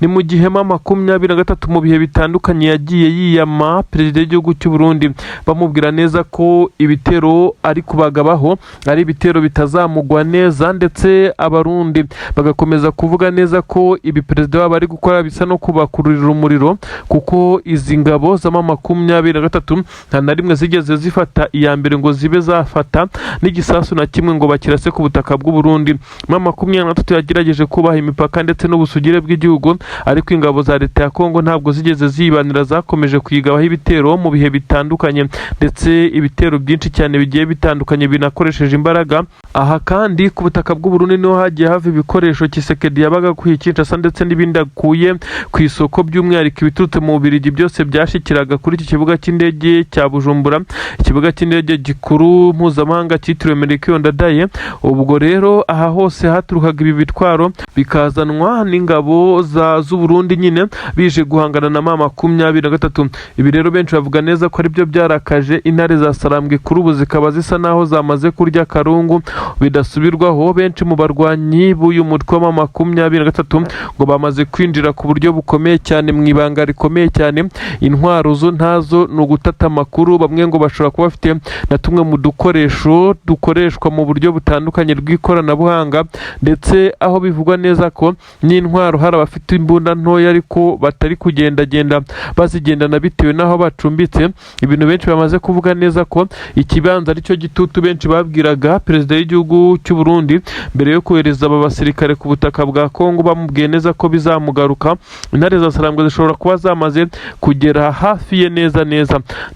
ni mu gihe M23 mu bihe bitandukanye yagiye yiyama perezida w'igihugu cy'u Burundi bamubwira neza ko ibitero ari kubagabaho ari ibitero bitazamugwa neza, ndetse abarundi bagakomeza kuvuga neza ko ibi perezida wabo ari gukora bisa no kubakururira umuriro, kuko izi ngabo za M23 nta na rimwe zigeze zifata iya mbere ngo zibe zafata n'igisasu na kimwe ngo bakirase ku butaka bw'u Burundi. M23 yagerageje kubaha imipaka ndetse n'ubusugire bw'igihugu, ariko ingabo za leta ya Kongo ntabwo zigeze zibanira, zakomeje kuyigabaho ibitero mu bihe bitandukanye, ndetse ibitero byinshi cyane bigiye bitandukanye binakoresheje imbaraga. Aha kandi ku butaka bw'u Burundi niho hagiye hava ibikoresho Tshisekedi yabaga ku Kinshasa ndetse n'ibindi akuye ku isoko, by'umwihariko ibiturutse mu Bubiligi byose byashikiraga kuri iki kibuga cy'indege cya Bujumbura, ikibuga cy'indege gikuru mpuzamahanga cyitiriwe Melchior Ndadaye. Ubwo rero aha hose haturukaga ibi bitwaro bikazanwa n'ingabo z'u Burundi nyine bije guhangana na M23. Ibi rero benshi bavuga neza ko ari byo byarakaje intare za Sarambwe, kuri ubu zikaba zisa naho zamaze kurya karungu bidasubirwaho. Benshi mu barwanyi b'uyu mutwe wa M23 ngo bamaze kwinjira ku buryo bukomeye cyane mu ibanga rikomeye cyane. Intwaro zo ntazo ni ugutata amakuru, bamwe ngo bashobora kuba bafite na tumwe mu dukoresho dukoreshwa mu buryo butandukanye rw'ikoranabuhanga, ndetse aho bivugwa neza ko n'intwaro hari abafite imbunda ntoya ariko batari kugendagenda bazigendana bitewe n'aho bacumbitse. Ibintu benshi bamaze kuvuga neza ko ikibanza aricyo gitutu benshi babwiraga perezida w'igihugu cy'u Burundi mbere yo kohereza aba basirikare ku butaka bwa Kongo, bamubwiye neza ko bizamugaruka. Intare za Sarambwe zishobora kuba zamaze kugera hafi ye neza.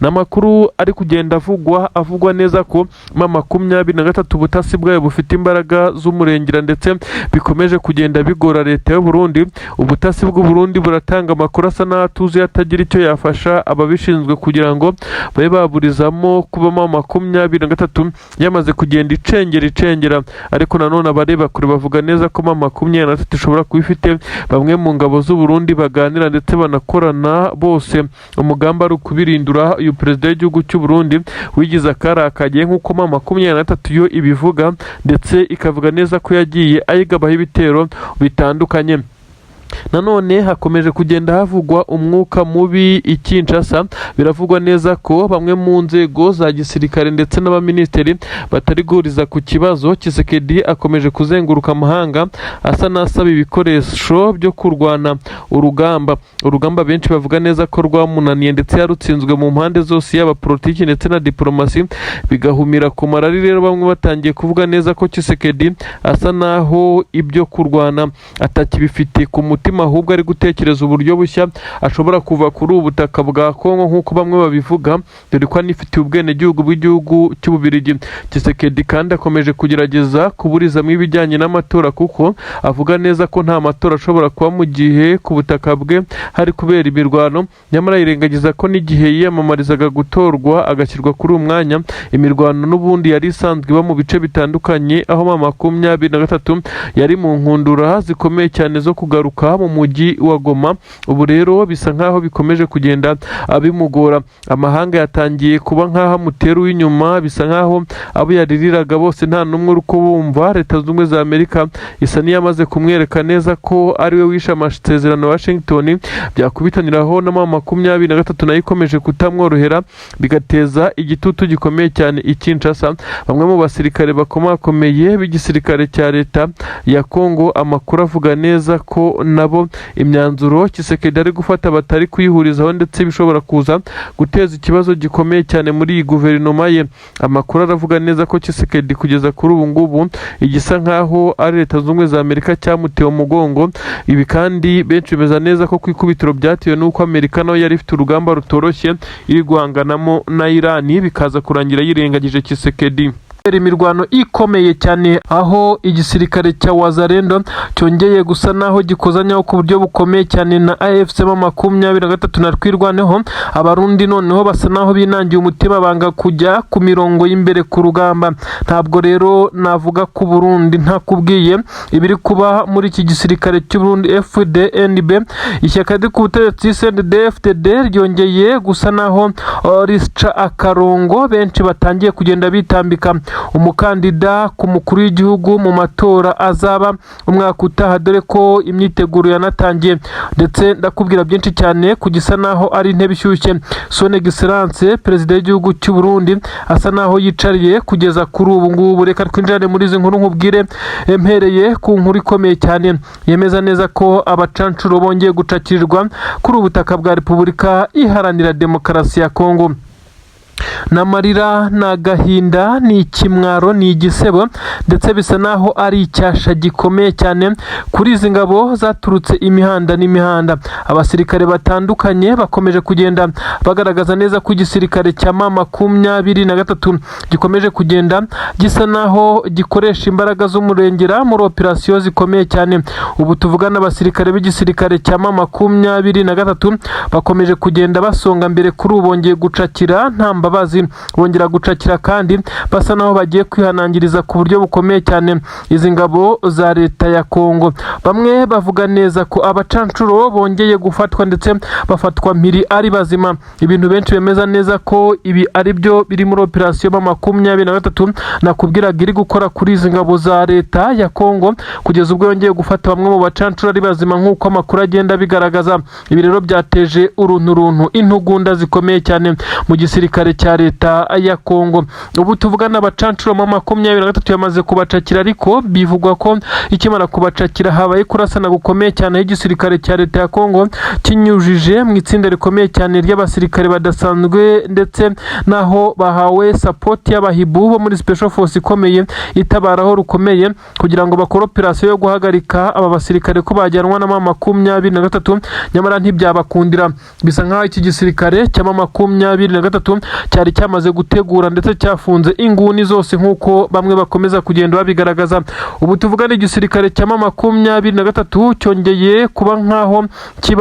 N'amakuru ari kugenda avugwa neza ko M23 ubutasi bwayo bufite imbaraga z'umurengera, ndetse bikomeje kugenda bigora leta y'u Burundi. Ubutasi bw'u Burundi buratanga amakuru asa n'atuzuye atagira icyo yafasha ababishinzwe kugira ngo babe baburizamo kuba M23 yamaze kugenda icengera, ariko nanone abareba kure bavuga neza ko M23 ishobora kuba ifite bamwe mu ngabo z'u Burundi baganira ndetse banakorana, bose umugamba ari ukubirindura uyu perezida w'igihugu cy'u Burundi wigize akarakagiye nk'uko M23 yo ibivuga, ndetse ikavuga neza ko yagiye ayigabaho ibitero bitandukanye. Nanone hakomeje kugenda havugwa umwuka mubi i Kinshasa. Biravugwa neza ko bamwe mu nzego za gisirikare ndetse n'abaminisitiri batari guhuriza ku kibazo. Tshisekedi akomeje kuzenguruka amahanga asa n'asaba ibikoresho byo kurwana urugamba benshi bavuga neza ko rwamunaniye ndetse yarutsinzwe mu mpande zose, yaba politiki ndetse na diplomasi bigahumira ku marari. Rero bamwe batangiye kuvuga neza ko Tshisekedi asa naho ibyo kurwana atakibifite ku mutima, ahubwo ari gutekereza uburyo bushya ashobora kuva kuri ubu butaka bwa Kongo nk'uko bamwe babivuga, dore ko anifitiye ubwenegihugu bw'igihugu cy'Ububiligi. Tshisekedi kandi akomeje kugerageza kuburizamo ibijyanye n'amatora, kuko avuga neza ko nta matora ashobora kuba mu gihe ku butaka bwe hari kubera imirwano. Nyamara yirengagiza ko n'igihe yiyamamarizaga gutorwa agashyirwa kuri uyu mwanya, imirwano n'ubundi yari isanzwe iba mu bice bitandukanye, aho M23 yari mu nkundura zikomeye cyane zo kugaruka mu mujyi wa Goma. Ubu rero bisa nkaho bikomeje kugenda abimugora. Amahanga yatangiye kuba nkaho amutera w'inyuma, bisa nkaho abo yaririraga bose nta numwe uri kubumva. Leta z'Ubumwe za Amerika isa n'iyamaze kumwereka neza ko ariwe wishe amasezerano Washington, byakubitaniraho na M23 nayo ikomeje kutamworohera, bigateza igitutu gikomeye cyane i Kinshasa. Bamwe mu basirikare bakomakomeye b'igisirikare cya leta ya Kongo, amakuru avuga neza ko nabo imyanzuro Tshisekedi ari gufata batari kuyihurizaho, ndetse bishobora kuza guteza ikibazo gikomeye cyane muri iyi guverinoma ye. Amakuru aravuga neza ko Tshisekedi kugeza kuri ubu ngubu igisa nkaho ari Leta z'Ubumwe za Amerika cyamuteye umugongo. Ibi kandi benshi bemeza neza ko kwikubitiro byatewe n'uko Amerika nayo yari ifite urugamba rutoroshye iri guhanganamo na Irani, bikaza kurangira yirengagije Tshisekedi. Imirwano ikomeye cyane, aho igisirikare cya Wazalendo cyongeye gusa naho gikozanyaho ku buryo bukomeye cyane na AFC M23 na Twirwaneho. Abarundi noneho basa naho binangiye umutima banga kujya ku mirongo y'imbere ku rugamba. Ntabwo rero navuga ku Burundi ntakubwiye ibiri kuba muri iki gisirikare cy'u Burundi FDNB. Ishyaka riri ku butegetsi CNDD-FDD ryongeye gusa naho risca akarongo, benshi batangiye kugenda bitambika umukandida ku mukuru w'igihugu mu matora azaba umwaka utaha, dore ko imyiteguro yanatangiye ndetse ndakubwira byinshi cyane ku gisa naho ari intebe ishyushye. Son Excellence perezida w'igihugu cy'u Burundi asa naho yicariye kugeza kuri ubu ngubu. Reka twinjirane muri izi nkuru nkubwire mpereye ku nkuru ikomeye cyane yemeza neza ko abacancuro bongeye gucakirirwa kuri ubutaka bwa Repubulika Iharanira Demokarasi ya Kongo. N'amarira, n'agahinda, ni ikimwaro, ni igisebo ndetse bisa naho ari icyasha gikomeye cyane kuri izi ngabo zaturutse imihanda n'imihanda. Abasirikare batandukanye bakomeje kugenda bagaragaza neza ko igisirikare cya M23 gikomeje kugenda gisa naho gikoresha imbaraga z'umurengera muri operasiyo zikomeye cyane. Ubu tuvugana abasirikare b'igisirikare cya M23 bakomeje kugenda basonga mbere kuri ubu bongeye gucakira nta mbabazi, bongera gucakira kandi basa naho bagiye kwihanangiriza ku buryo bukomeye cyane izi ngabo za leta ya Kongo. Bamwe bavuga neza ko abacancuro bongeye gufatwa ndetse bafatwa mpiri ari bazima. Ibintu benshi bemeza neza ko ibi ari byo biri muri operasiyo M23 nakubwiraga iri gukora kuri izi ngabo za leta ya Kongo kugeza ubwo yongeye gufata bamwe mu bacancuro ari bazima nk'uko amakuru agenda bigaragaza. Ibi rero byateje urunturuntu, intugunda zikomeye cyane mu gisirikare cya leta ya Kongo. Ubu tuvugana abacancuro M23 yamaze kubacakira, ariko bivugwa ko ikimara kubacakira habaye kurasana gukomeye cyane y'igisirikare cya leta ya Kongo kinyujije mu itsinda rikomeye cyane ry'abasirikare badasanzwe ndetse naho bahawe support y'abahibu bo muri special force ikomeye itabaraho rukomeye kugira ngo bakore operasiyo yo guhagarika aba basirikare ko bajyanwa na M23, nyamara ntibyabakundira. Bisa nkaho iki gisirikare cya M23 cyari cyamaze gutegura ndetse cyafunze inguni zose nk'uko bamwe bakomeza kugenda babigaragaza. Ubu tuvugana igisirikare cya M23 cyongeye kuba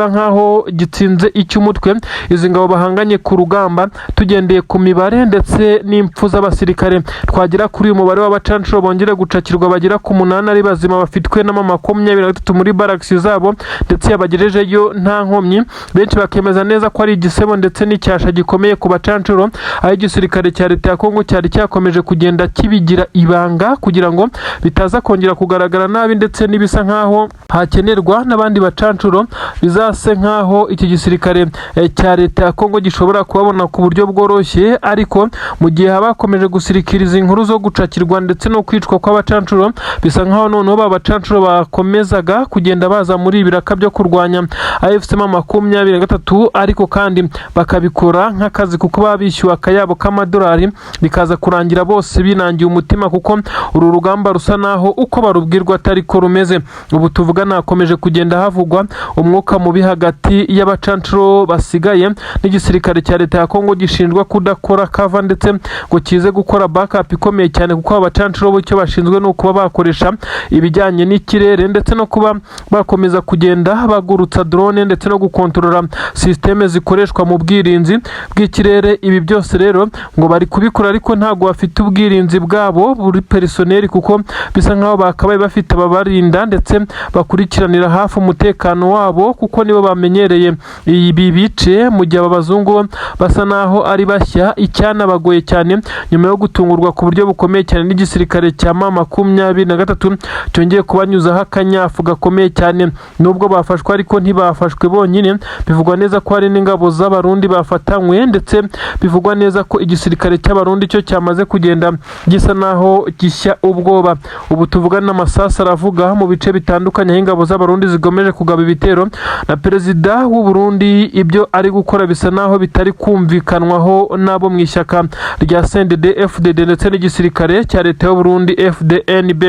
nkaho gitsinze icy'umutwe izi ngabo bahanganye ku rugamba. Tugendeye ku mibare ndetse n'impfu z'abasirikare twagera kuri uyu mubare w'abacancuro bongera gucakirwa bagera ku 8 ari bazima bafitwe na M23 muri barracks zabo ndetse yabagejejeyo nta nkomyi. Benshi bakemeza neza ko ari igisebo ndetse n'icyasha gikomeye ku bacancuro, aho igisirikare cya leta ya Kongo cyari cyakomeje kugenda kibigira ibanga kugira ngo bitaza kongera kugaragara nabi ndetse n'ibisa nkaho hakenerwa n'abandi bacancuro bizase nkaho iki gisirikare cya leta ya Kongo gishobora kubabona ku buryo bworoshye. Ariko mu gihe habakomeje gusirikiriza inkuru zo gucakirwa ndetse no kwicwa kw'abacancuro, bisa nkaho noneho babacancuro bakomezaga kugenda baza muri ibiraka byo kurwanya AFC M23, ariko kandi bakabikora nk'akazi kuko babishyuwe akayabo k'amadolari, bikaza kurangira bose binangiye umutima kuko uru rugamba rusa naho uko barubwirwa atari ko rumeze. Ubu tuvugana hakomeje kugenda havugwa umwuka mubi hagati y'abacancuro basigaye n'igisirikare cya leta ya Kongo gishinjwa kudakora kava ndetse ngo kize gukora backup ikomeye cyane, kuko abacancuro bo icyo bashinzwe no kuba bakoresha ibijyanye n'ikirere ndetse no kuba bakomeza kugenda bagurutsa drone ndetse no gukontorora systeme zikoreshwa mu bwirinzi bw'ikirere. Ibi byose rero ngo bari kubikora, ariko ntago bafite ubwirinzi bwabo buri personnel kuko bisa nkaho bakabaye bafite ababarinda ndetse bakurikiranira hafi umutekano wabo kuko nibo bamenyereye ibi bice, mu gihe abazungu basa naho ari bashya. Icyanabagoye cyane nyuma yo gutungurwa ku buryo bukomeye cyane n'igisirikare cya M23 cyongeye kubanyuzaho akanyafu gakomeye cyane. Nubwo bafashwe ariko ntibafashwe bonyine, bivugwa neza ko hari n'ingabo z'abarundi bafatanywe ndetse bivugwa neza ko igisirikare cy'abarundi cyo cyamaze kugenda gisa naho gishya ubwoba. Ubu tuvugana n'amasasa aravuga mu bice bitandukanye aho ingabo z'abarundi zigomeje kugaba ibitero, na perezida w'u Burundi ibyo ari gukora bisa naho bitari kumvikanwaho nabo mu ishyaka rya CNDD-FDD ndetse n'igisirikare cya leta y'u Burundi FDNB.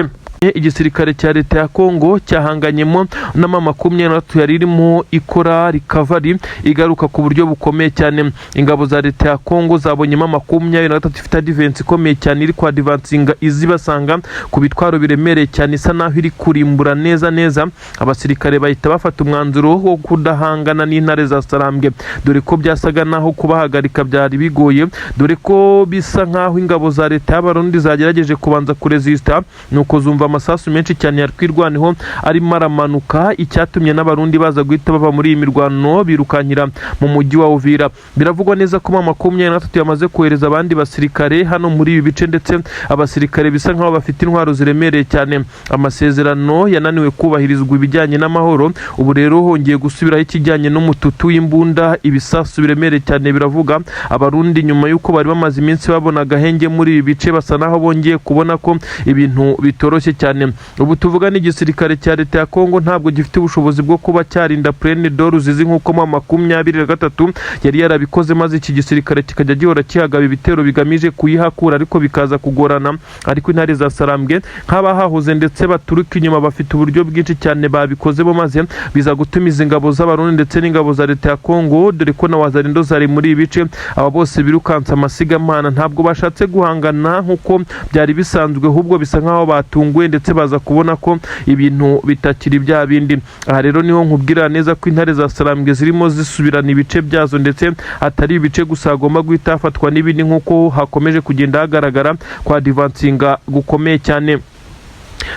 Igisirikare cya leta ya Kongo cyahanganyemo na M23 yari irimo ikora recovery igaruka ku buryo bukomeye cyane. Ingabo za leta ya Kongo zabonye M23 ifite defense ikomeye cyane iri kwa advancinga izibasanga ku bitwaro biremereye cyane, isa naho iri kurimbura neza. Abasirikare bahita bafata umwanzuro wo kudahangana n'intare za Sarambwe, dore ko byasaga naho kubahagarika byari bigoye, dore ko bisa nkaho ingabo za leta y'abarundi zagerageje kubanza kuresista nuko zumva amasasu menshi cyane ya twirwaneho arimo aramanuka, icyatumye n'abarundi baza guhita bava muri iyi mirwano birukankira mu mujyi wa Uvira. Biravugwa neza ko M23 yamaze kohereza abandi basirikare hano muri ibi bice, ndetse abasirikare bisa nkaho bafite intwaro ziremereye cyane. Amasezerano yananiwe kubahirizwa ibijyanye n'amahoro, ubu rero hongeye gusubiraho ikijyanye n'umututu w'imbunda, ibisasu biremereye cyane. Biravuga abarundi nyuma y'uko bari bamaze iminsi babona agahenge muri ibi bice, basa naho bongeye kubona ko ibintu bitoroshye cyane. Ubu tuvuga n'igisirikare cya leta ya Kongo ntabwo gifite ubushobozi bwo kuba cyarinda Plaine d'Or zizi nk'uko M23 yari yarabikoze, maze iki gisirikare kikajya gihora kihagaba ibitero bigamije kuyihakura, ariko bikaza kugorana. Ariko intare za Sarambwe nk'abahahoze ndetse baturuka inyuma bafite uburyo bwinshi cyane babikozemo, maze biza gutuma izi ngabo z'abarundi ndetse n'ingabo za leta ya Kongo, dore ko na wazarindo zari muri ibice, aba bose birukansa amasigamana. Ntabwo bashatse guhangana nk'uko byari bisanzwe, ahubwo bisa nkaho batunguwe ndetse baza kubona ko ibintu bitakiri bya bindi. Aha rero niho nkubwira neza ko intare za Sarambwe zirimo zisubirana ibice byazo, ndetse atari ibice gusa hagomba guhita hafatwa n'ibindi, nk'uko hakomeje kugenda hagaragara kwa divansinga gukomeye cyane.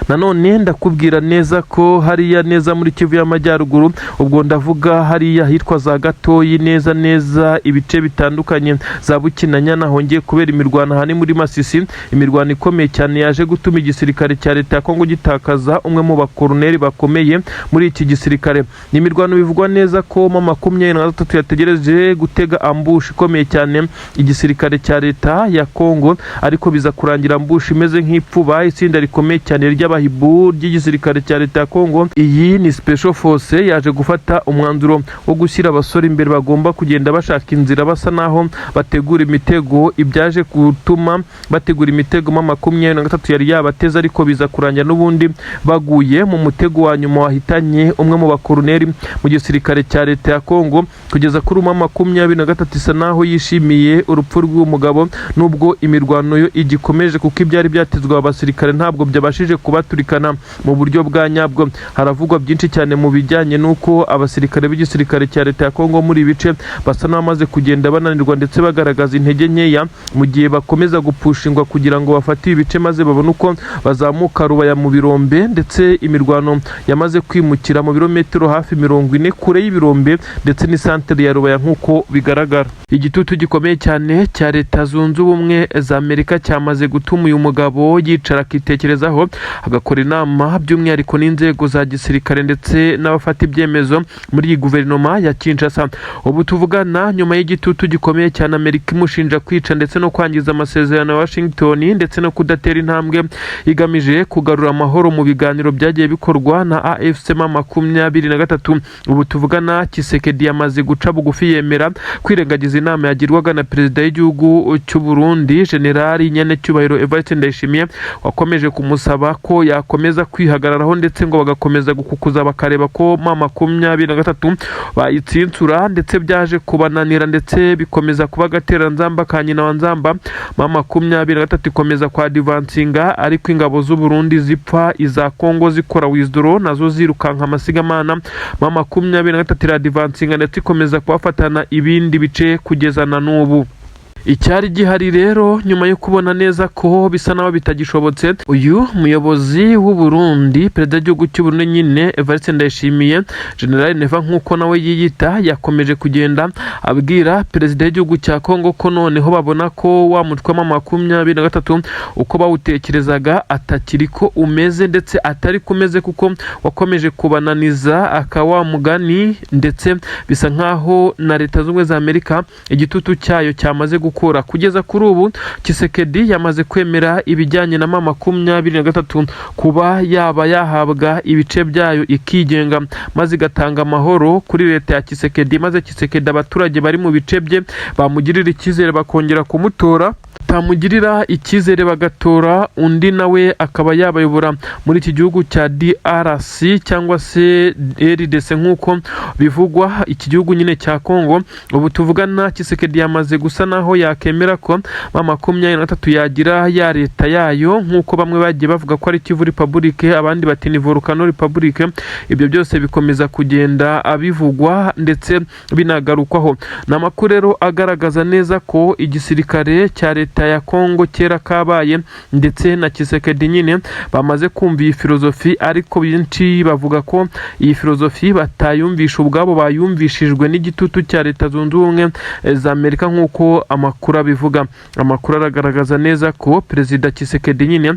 Nanone ndakubwira neza ko hariya neza muri Kivu y'Amajyaruguru, ubwo ndavuga hariya hitwa za Gatoyi, neza ibice bitandukanye za Bukinanyana, hongeye kubera imirwano hani muri Masisi, imirwano ikomeye cyane yaje gutuma igisirikare cya leta ya Kongo gitakaza umwe mu bakoloneli bakomeye muri iki gisirikare. Ni imirwano bivugwa neza ko M23 yategereje gutega ambush ikomeye cyane igisirikare cya leta ya Kongo, ariko biza kurangira ambush imeze nk'ipfuba. Itsinda rikomeye cyane ry'abahibu ry'igisirikare cya leta ya Kongo, iyi ni Special Force, yaje gufata umwanzuro wo gushyira abasore imbere bagomba kugenda bashaka inzira, basa naho bategura imitego. Ibyaje gutuma bategura imitego M23 yari yabateza, ariko biza kurangira n'ubundi baguye mu mutego wa nyuma wahitanye umwe mu bakoloneli mu gisirikare cya leta ya Kongo. Kugeza kuri M23 isa naho yishimiye urupfu rw'umugabo, nubwo imirwano yo igikomeje, kuko ibyari byatezwe abasirikare ntabwo byabashije kubaturikana mu buryo bwa nyabwo. Haravugwa byinshi cyane mu bijyanye n'uko abasirikare b'igisirikare cya leta ya Kongo muri ibice basa n'amaze kugenda bananirwa ndetse bagaragaza intege nkeya, mu gihe bakomeza gupushingwa kugira ngo bafate ibice maze babone uko bazamuka Rubaya mu Birombe, ndetse imirwano yamaze kwimukira mu birometero hafi 40 kure y'Ibirombe ndetse n'isantere ya Rubaya nk'uko bigaragara. Igitutu gikomeye cyane cya Leta Zunze Ubumwe za Amerika cyamaze gutuma uyu mugabo yicara akitekerezaho, agakora inama by'umwihariko n'inzego za gisirikare ndetse n'abafata ibyemezo muri iyi guverinoma ya Kinshasa. Ubu tuvugana nyuma y'igitutu gikomeye cyane Amerika imushinja kwica ndetse no kwangiza amasezerano ya Washington, ndetse no kudatera intambwe igamije kugarura amahoro mu biganiro byagiye bikorwa na AFC M23. Ubu tuvugana Tshisekedi yamaze guca bugufi yemera kwirengagiza inama yagirwaga na perezida w'igihugu cy'u Burundi General Nyanecyubahiro Evariste Ndayishimiye, wakomeje kumusaba ko yakomeza kwihagararaho ndetse ngo bagakomeza gukukuza bakareba ko M23 bayitsintsura, ndetse byaje kubananira ndetse bikomeza kuba gateranzamba ka nyina wa nzamba. M23 ikomeza kwa divansinga, ariko ingabo z'u Burundi zipfa, iza Kongo zikora withdraw nazo zirukanka amasigamana. M23 iradivansinga ndetse ikomeza kubafatana ibindi bice kugeza na n'ubu. Icyari gihari rero nyuma yo kubona neza ko bisa naho bitagishobotse, uyu muyobozi w'u Burundi, perezida w'igihugu cy'u Burundi nyine Evariste Ndayishimiye, General Neva nk'uko nawe yiyita, yakomeje kugenda abwira perezida w'igihugu cya Kongo ko noneho babona ko wa mutwe M23 uko bawutekerezaga atakiri ko umeze, ndetse atari kumeze kuko wakomeje kubananiza akawa mugani, ndetse bisa nkaho na Leta Zunze Ubumwe za Amerika igitutu cyayo cyamaze gukora. Kugeza kuri ubu Tshisekedi yamaze kwemera ibijyanye na M23 kuba yaba yahabwa ibice byayo ikigenga, maze igatanga amahoro kuri leta ya Tshisekedi, maze Tshisekedi abaturage bari mu bice bye bamugirira icyizere bakongera kumutora, tamugirira icyizere bagatora undi nawe akaba yabayobora muri iki gihugu cya DRC cyangwa se RDC nk'uko bivugwa, iki gihugu nyine cya Kongo. Ubu tuvugana Tshisekedi yamaze gusa naho yakemera ko M23 yagira ya leta yayo, nk'uko bamwe bagiye bavuga ko ari Kivu Republic, abandi bati ni Volcano Republic. Ibyo byose bikomeza kugenda abivugwa ndetse binagarukwaho. N'amakuru rero agaragaza neza ko igisirikare cya leta leta ya Kongo kera kabaye ndetse na Tshisekedi nyine bamaze kumva iyi filozofi, ariko benshi bavuga ko iyi filozofi batayumvisha ubwabo, bayumvishijwe n'igitutu cya Leta Zunze Ubumwe za Amerika nk'uko amakuru abivuga. Amakuru aragaragaza neza ko Perezida Tshisekedi nyine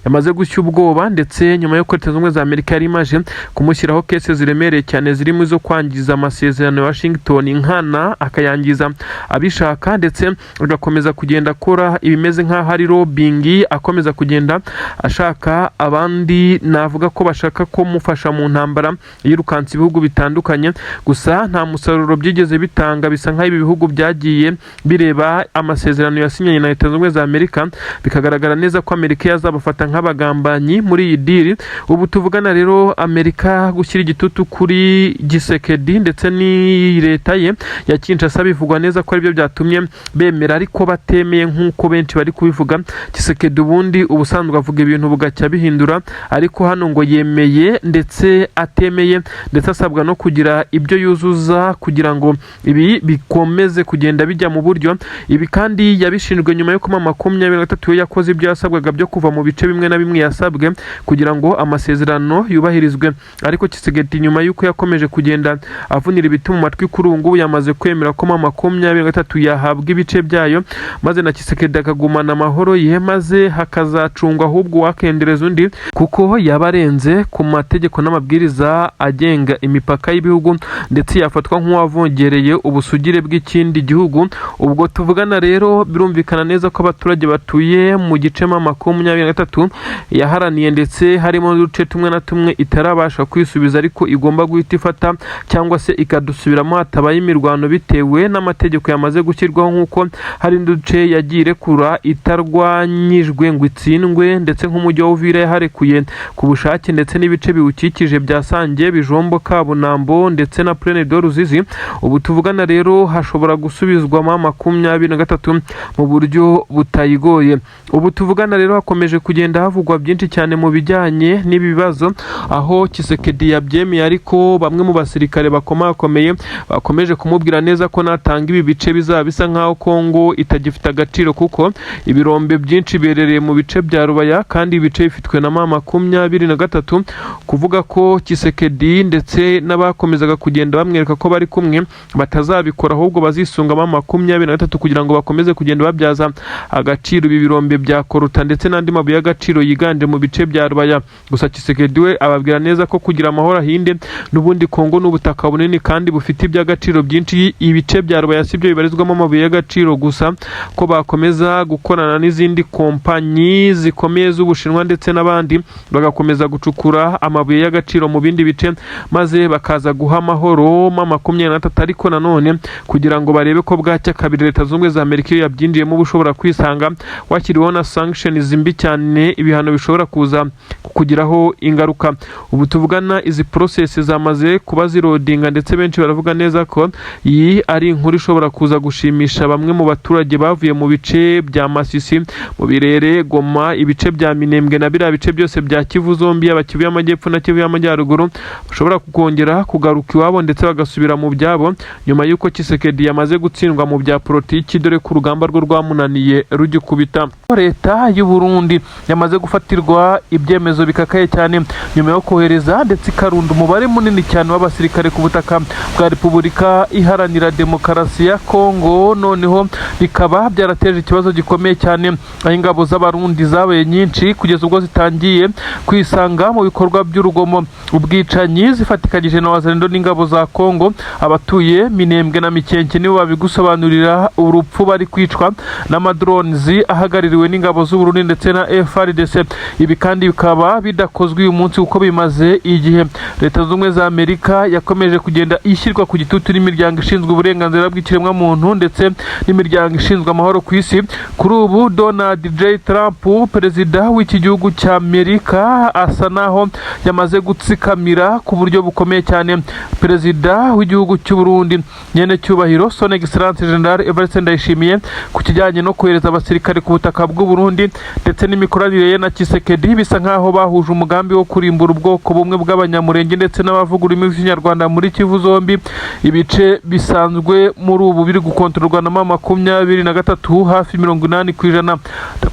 yamaze gushya ubwoba, ndetse nyuma yo Leta Zunze Ubumwe za Amerika yari imaje kumushyiraho kese ziremereye cyane zirimo izo kwangiza amasezerano ya Washington nkana akayangiza abishaka, ndetse agakomeza kugenda akora ibimeze nk'aho ari lobbying, akomeza kugenda ashaka abandi navuga ko bashaka ko mufasha mu ntambara yirukansa ibihugu bitandukanye. Gusa nta musaruro byigeze bitanga, bisa nk'aho ibi bihugu byagiye bireba amasezerano yasinyanye na Leta Zunze Ubumwe za Amerika, bikagaragara neza ko Amerika yazabafata nk'abagambanyi muri iyi diri. Ubu tuvugana rero Amerika gushyira igitutu kuri Tshisekedi ndetse ni leta ye ya Kinshasa, bivugwa neza ko aribyo byatumye bemera, ariko batemeye nk'uko benshi bari kubivuga. Tshisekedi ubundi ubusanzwe avuga ibintu bugacya bihindura, ariko hano ngo yemeye ndetse atemeye, ndetse asabwa no kugira ibyo yuzuza kugira ngo ibi bikomeze kugenda bijya mu buryo. Ibi kandi yabishinjwe nyuma yo kuma 23 yakoze ibyo yasabwaga byo kuva mu bice bimwe na bimwe yasabwe kugira ngo amasezerano yubahirizwe. Ariko Tshisekedi nyuma yuko yakomeje kugenda avunira ibiti mu matwi kuri ubu yamaze kwemera ko 23 yahabwa ibice byayo, maze na Tshisekedi akagumana amahoro ye, maze hakazacungwa ahubwo wakendereza undi kuko yabarenze ku mategeko n'amabwiriza agenga imipaka y'ibihugu, ndetse yafatwa nk'uwavongereye ubusugire bw'ikindi gihugu. Ubwo tuvugana rero birumvikana neza ko abaturage batuye mu gice 23 yaharaniye, ndetse harimo n'uduce tumwe na tumwe itarabasha kwisubiza, ariko igomba guhita ifata cyangwa se ikadusubiramo hatabaye imirwano bitewe n'amategeko yamaze gushyirwaho, nk'uko hari uduce yagiye irekura itarwanyijwe ngo itsindwe, ndetse nk'umujyi wa Uvira yaharekuye ku bushake, ndetse n'ibice biwukikije bya Sange, Bijombo, Kabunambo ndetse na Plaine de Ruzizi. Ubu tuvugana rero hashobora gusubizwamo 23 mu buryo butayigoye. Ubu tuvugana rero hakomeje kugenda havugwa byinshi cyane mu bijyanye n'ibi bibazo, aho Tshisekedi yabyemeye, ariko bamwe mu basirikare bakomakomeye bakomeje kumubwira neza ko natanga ibi bice bizaba bisa nkaho Kongo itagifite agaciro, kuko ibirombe byinshi berereye mu bice bya Rubaya kandi ibice bifitwe na 23, kuvuga ko Tshisekedi ndetse n'abakomezaga kugenda bamwereka ko bari kumwe batazabikora, ahubwo bazisunga 23 kugira ngo bakomeze kugenda babyaza agaciro ibi birombe bya Koruta ndetse n'andi mabuye y'agaciro yiganje mu bice bya Rubaya. Gusa Tshisekedi we ababwira neza ko kugira amahoro ahinde, n'ubundi Kongo n'ubutaka bunini kandi bufite iby'agaciro byinshi. Ibice bya Rubaya sibyo bibarizwamo amabuye y'agaciro gusa, ko bakomeza gukorana n'izindi kompanyi zikomeye z'Ubushinwa ndetse n'abandi, bagakomeza gucukura amabuye y'agaciro mu bindi bice, maze bakaza guha amahoro 23. Ariko nanone kugira ngo barebe ko bwacya kabiri Leta Zunze Ubumwe za Amerika iyo yabyinjiyemo ubushobora kwisanga washyiriweho na sanctions mbi cyane, ibihano bishobora kuza kugiraho ingaruka. Ubu tuvugana izi process zamaze kuba zirodinga, ndetse benshi baravuga neza ko iyi ari inkuru ishobora kuza gushimisha bamwe mu baturage bavuye mu bice bya Masisi, mu Birere, Goma, ibice bya Minembwe na biriya bice byose bya Kivu zombi, yaba Kivu y'Amajyepfo na Kivu y'Amajyaruguru, bashobora kukongera kugaruka iwabo ndetse bagasubira mu byabo nyuma y'uko Tshisekedi yamaze gutsindwa mu bya politiki, dore ku rugamba rwo rwamunaniye rugikubita. Leta y'u Burundi yamaze gufatirwa ibyemezo bikakaye cyane nyuma yo kohereza ndetse ikarunda umubare munini cyane w'abasirikare ku butaka bwa Repubulika Iharanira Demokarasi ya Kongo. Noneho bikaba byarateje ikibazo gikomeye cyane, aho ingabo z'abarundi zabaye nyinshi kugeza ubwo zitangiye kwisanga mu bikorwa by'urugomo, ubwicanyi, zifatikanyije na wazalendo n'ingabo za Kongo. Abatuye Minembwe na Mikenke nibo babigusobanurira urupfu bari kwicwa n'amadrones ahagaririwe n'ingabo z'u Burundi ndetse na FARDC. Ibi kandi bikaba bidakozwe uyu munsi kuko bimaze igihe. Leta Zunze Ubumwe za Amerika yakomeje kugenda ishyirwa ku gitutu n'imiryango ishinzwe uburenganzira bw'ikiremwa muntu ndetse n'imiryango ishinzwe amahoro ku isi. Kuri ubu Donald J. Trump, perezida w'iki gihugu cya Amerika, asa naho yamaze gutsikamira ku buryo bukomeye cyane perezida w'igihugu cy'u Burundi nyene cyubahiro Son Excellence General Evariste Ndayishimiye ku kijyanye no kohereza abasirikare ku butaka bw'u Burundi ndetse n'imikoranire ye na Tshisekedi. Bisa nkaho bahuje umugambi wo kurimbura ubwoko bumwe bw'abanyamurenge abanyamurenge ndetse n'abavuga ururimi rw'ikinyarwanda muri Kivu zombi. Ibice bisanzwe muri ubu biri gukontororwa na M23 hafi 80%.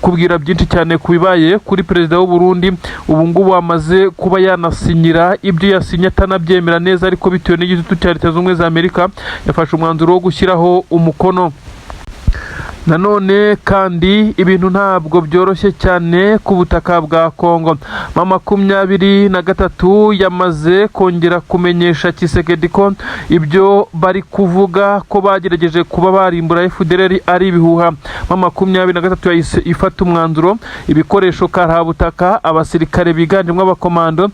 Kubwira byinshi cyane kubibaye kuri perezida w'u Burundi. Ubu ngubu amaze kuba yanasinyira ibyo yasinye atanabyemera neza, ariko bitewe n'igitutu cya Leta Zunze za Amerika yafashe umwanzuro wo gushyiraho umukono. Nanone kandi ibintu ntabwo byoroshye cyane ku butaka bwa Kongo. M23 yamaze kongera kumenyesha Tshisekedi ko ibyo bari kuvuga ko bagerageje kuba barimbura FDLR ari ibihuha. M23 yahise ifata umwanzuro, ibikoresho karabutaka, abasirikare biganjemo abakomando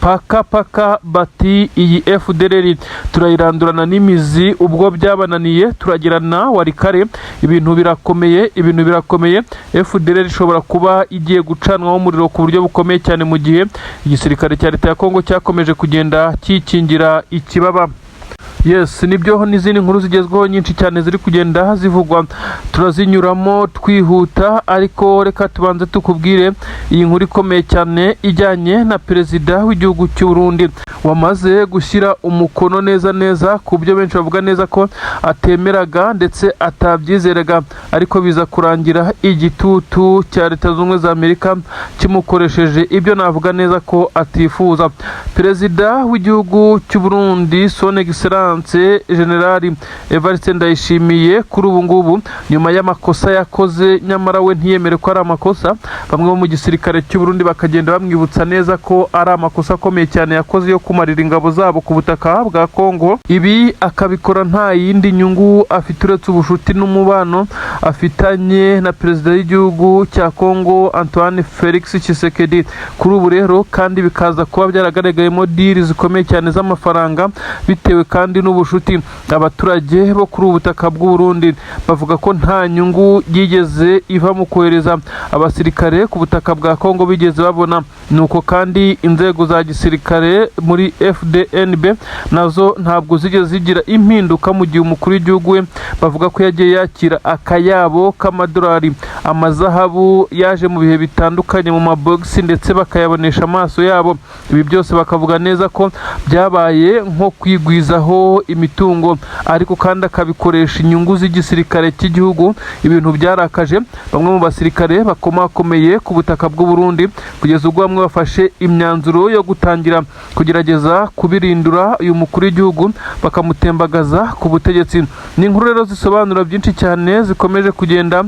paka bati iyi FDLR turayirandurana n'imizi, ubwo byabananiye turagirana warikare. Ibintu birakomeye. FDLR ishobora kuba igiye gucanwaho umuriro ku buryo bukomeye cyane mu gihe igisirikare cya Leta ya Kongo cyakomeje kugenda kikingira ikibaba. Yes, nibyo n'izindi nkuru zigezweho nyinshi cyane ziri kugenda zivugwa, turazinyuramo twihuta, ariko reka tubanze tukubwire iyi nkuru ikomeye cyane ijyanye na perezida w'igihugu cy'u Burundi wamaze gushyira umukono neza ku byo benshi bavuga neza ko atemeraga ndetse atabyizeraga, ariko biza kurangira igitutu cya Leta Zunze za Amerika kimukoresheje ibyo navuga neza ko atifuza. Perezida w'igihugu cy'u Burundi Son Excellence General Evariste Ndayishimiye kuri ubu ngubu, nyuma y'amakosa yakoze nyamara we ntiyemere ko ari amakosa, bamwe bo mu gisirikare cy'u Burundi bakagenda bamwibutsa neza ko ari amakosa akomeye cyane yakoze yo kumarira ingabo zabo ku butaka bwa Kongo. Ibi akabikora nta yindi nyungu afite uretse ubushuti n'umubano afitanye na perezida w'igihugu cya Kongo Antoine Felix Tshisekedi. Kuri ubu rero kandi bikaza kuba byaragaragayemo deal zikomeye cyane z'amafaranga, bitewe kandi n'ubushuti. Abaturage bo kuri ubutaka bw'u Burundi bavuga ko nta nyungu yigeze iva mu kohereza abasirikare ku butaka bwa Kongo bigeze babona. Nuko kandi inzego za gisirikare muri FDNB nazo ntabwo zigeze zigira impinduka mu gihe umukuru w'igihugu we bavuga ko yagiye yakira akayabo k'amadolari, amazahabu yaje mu bihe bitandukanye mu mabogisi ndetse bakayabonesha amaso yabo. Ibi byose bakavuga neza ko byabaye nko kwigwizaho imitungo, ariko kandi akabikoresha inyungu z'igisirikare cy'igihugu. Ibintu byarakaje bamwe mu basirikare bakomakomeye ku butaka bw'u Burundi, kugeza ubwo bamwe bafashe imyanzuro yo gutangira kugerageza kubirindura uyu mukuru w'igihugu bakamutembagaza ku butegetsi. Ni inkuru rero zisobanura byinshi cyane zikomeje kugenda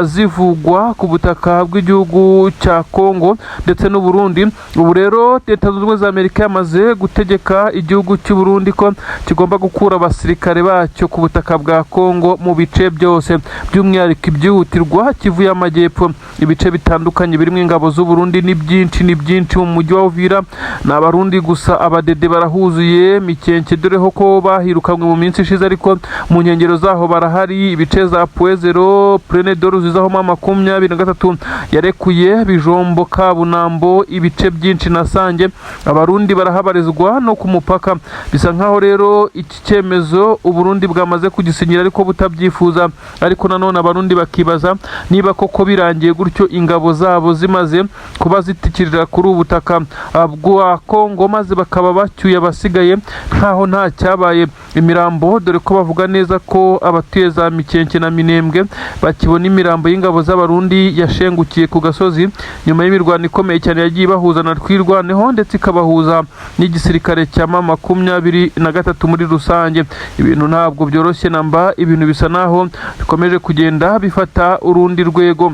zivugwa ku butaka bw'igihugu cya Kongo ndetse n'u Burundi. Ubu rero Leta Zunze za Amerika yamaze gutegeka igihugu cy'u Burundi ko kigomba gukura abasirikare bacyo ku butaka bwa Kongo mu bice byose, by'umwihariko ibyihutirwa Kivu y'Amajyepfo. Ibice bitandukanye birimo ingabo z'u Burundi ni byinshi mu mujyi wa Uvira. Ni Abarundi gusa, abadede barahuzuye Mikenke, doreho ko bahirukanwe mu minsi ishize, ariko mu nkengero zaho barahari. Ibice za Puezero Plene Doru zizaho M23 yarekuye Bijombo, Kabunambo, ibice byinshi na Sange. Abarundi barahabarizwa no ku mupaka. Bisa nkaho rero iki cyemezo u Burundi bwamaze kugisinyira ariko butabyifuza, ariko nanone Abarundi bakibaza niba koko birangiye gutyo ingabo zabo zimaze kuba zitikirira kuri ubutaka bwa Kongo, maze bakaba bacyuye abasigaye nkaho nta cyabaye. Imirambo, dore ko bavuga neza ko abatuye za Mikenke na Minembwe bakibona imirambo y'ingabo z'Abarundi yashengukiye ku gasozi nyuma y'imirwano ikomeye cyane yagiye bahuza na Twirwaneho ndetse ikabahuza n'igisirikare cya M23 muri rusange. Ibintu ntabwo byoroshye namba, ibintu bisa naho bikomeje kugenda bifata urundi rwego.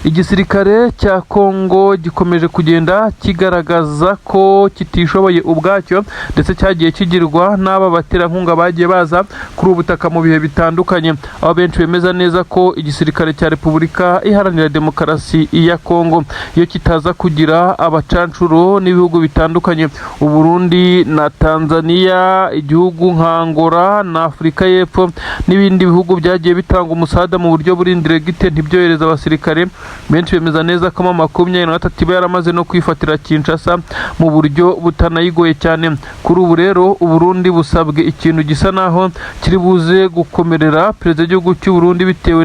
Igisirikare cya Kongo gikomeje kugenda kigaragaza ko kitishoboye ubwacyo ndetse cyagiye kigirwa n'aba baterankunga bagiye baza kuri ubutaka mu bihe bitandukanye, aho benshi bemeza neza ko igisirikare cya Repubulika Iharanira Demokarasi ya Kongo iyo kitaza kugira abacancuro n'ibihugu bitandukanye, u Burundi na Tanzania, igihugu nka Angola na Afurika y'Epfo n'ibindi bihugu byagiye bitanga umusada mu buryo buri indiregite ntibyohereza abasirikare. Benshi bemeza neza ko M23 iba yaramaze no kwifatira Kinshasa mu buryo butanayigoye cyane. Kuri ubu rero u Burundi busabwe ikintu gisa naho kiri buze gukomerera perezida w'igihugu cy'u Burundi bitewe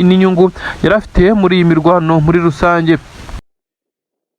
n'inyungu yarafite muri iyi mirwano muri rusange.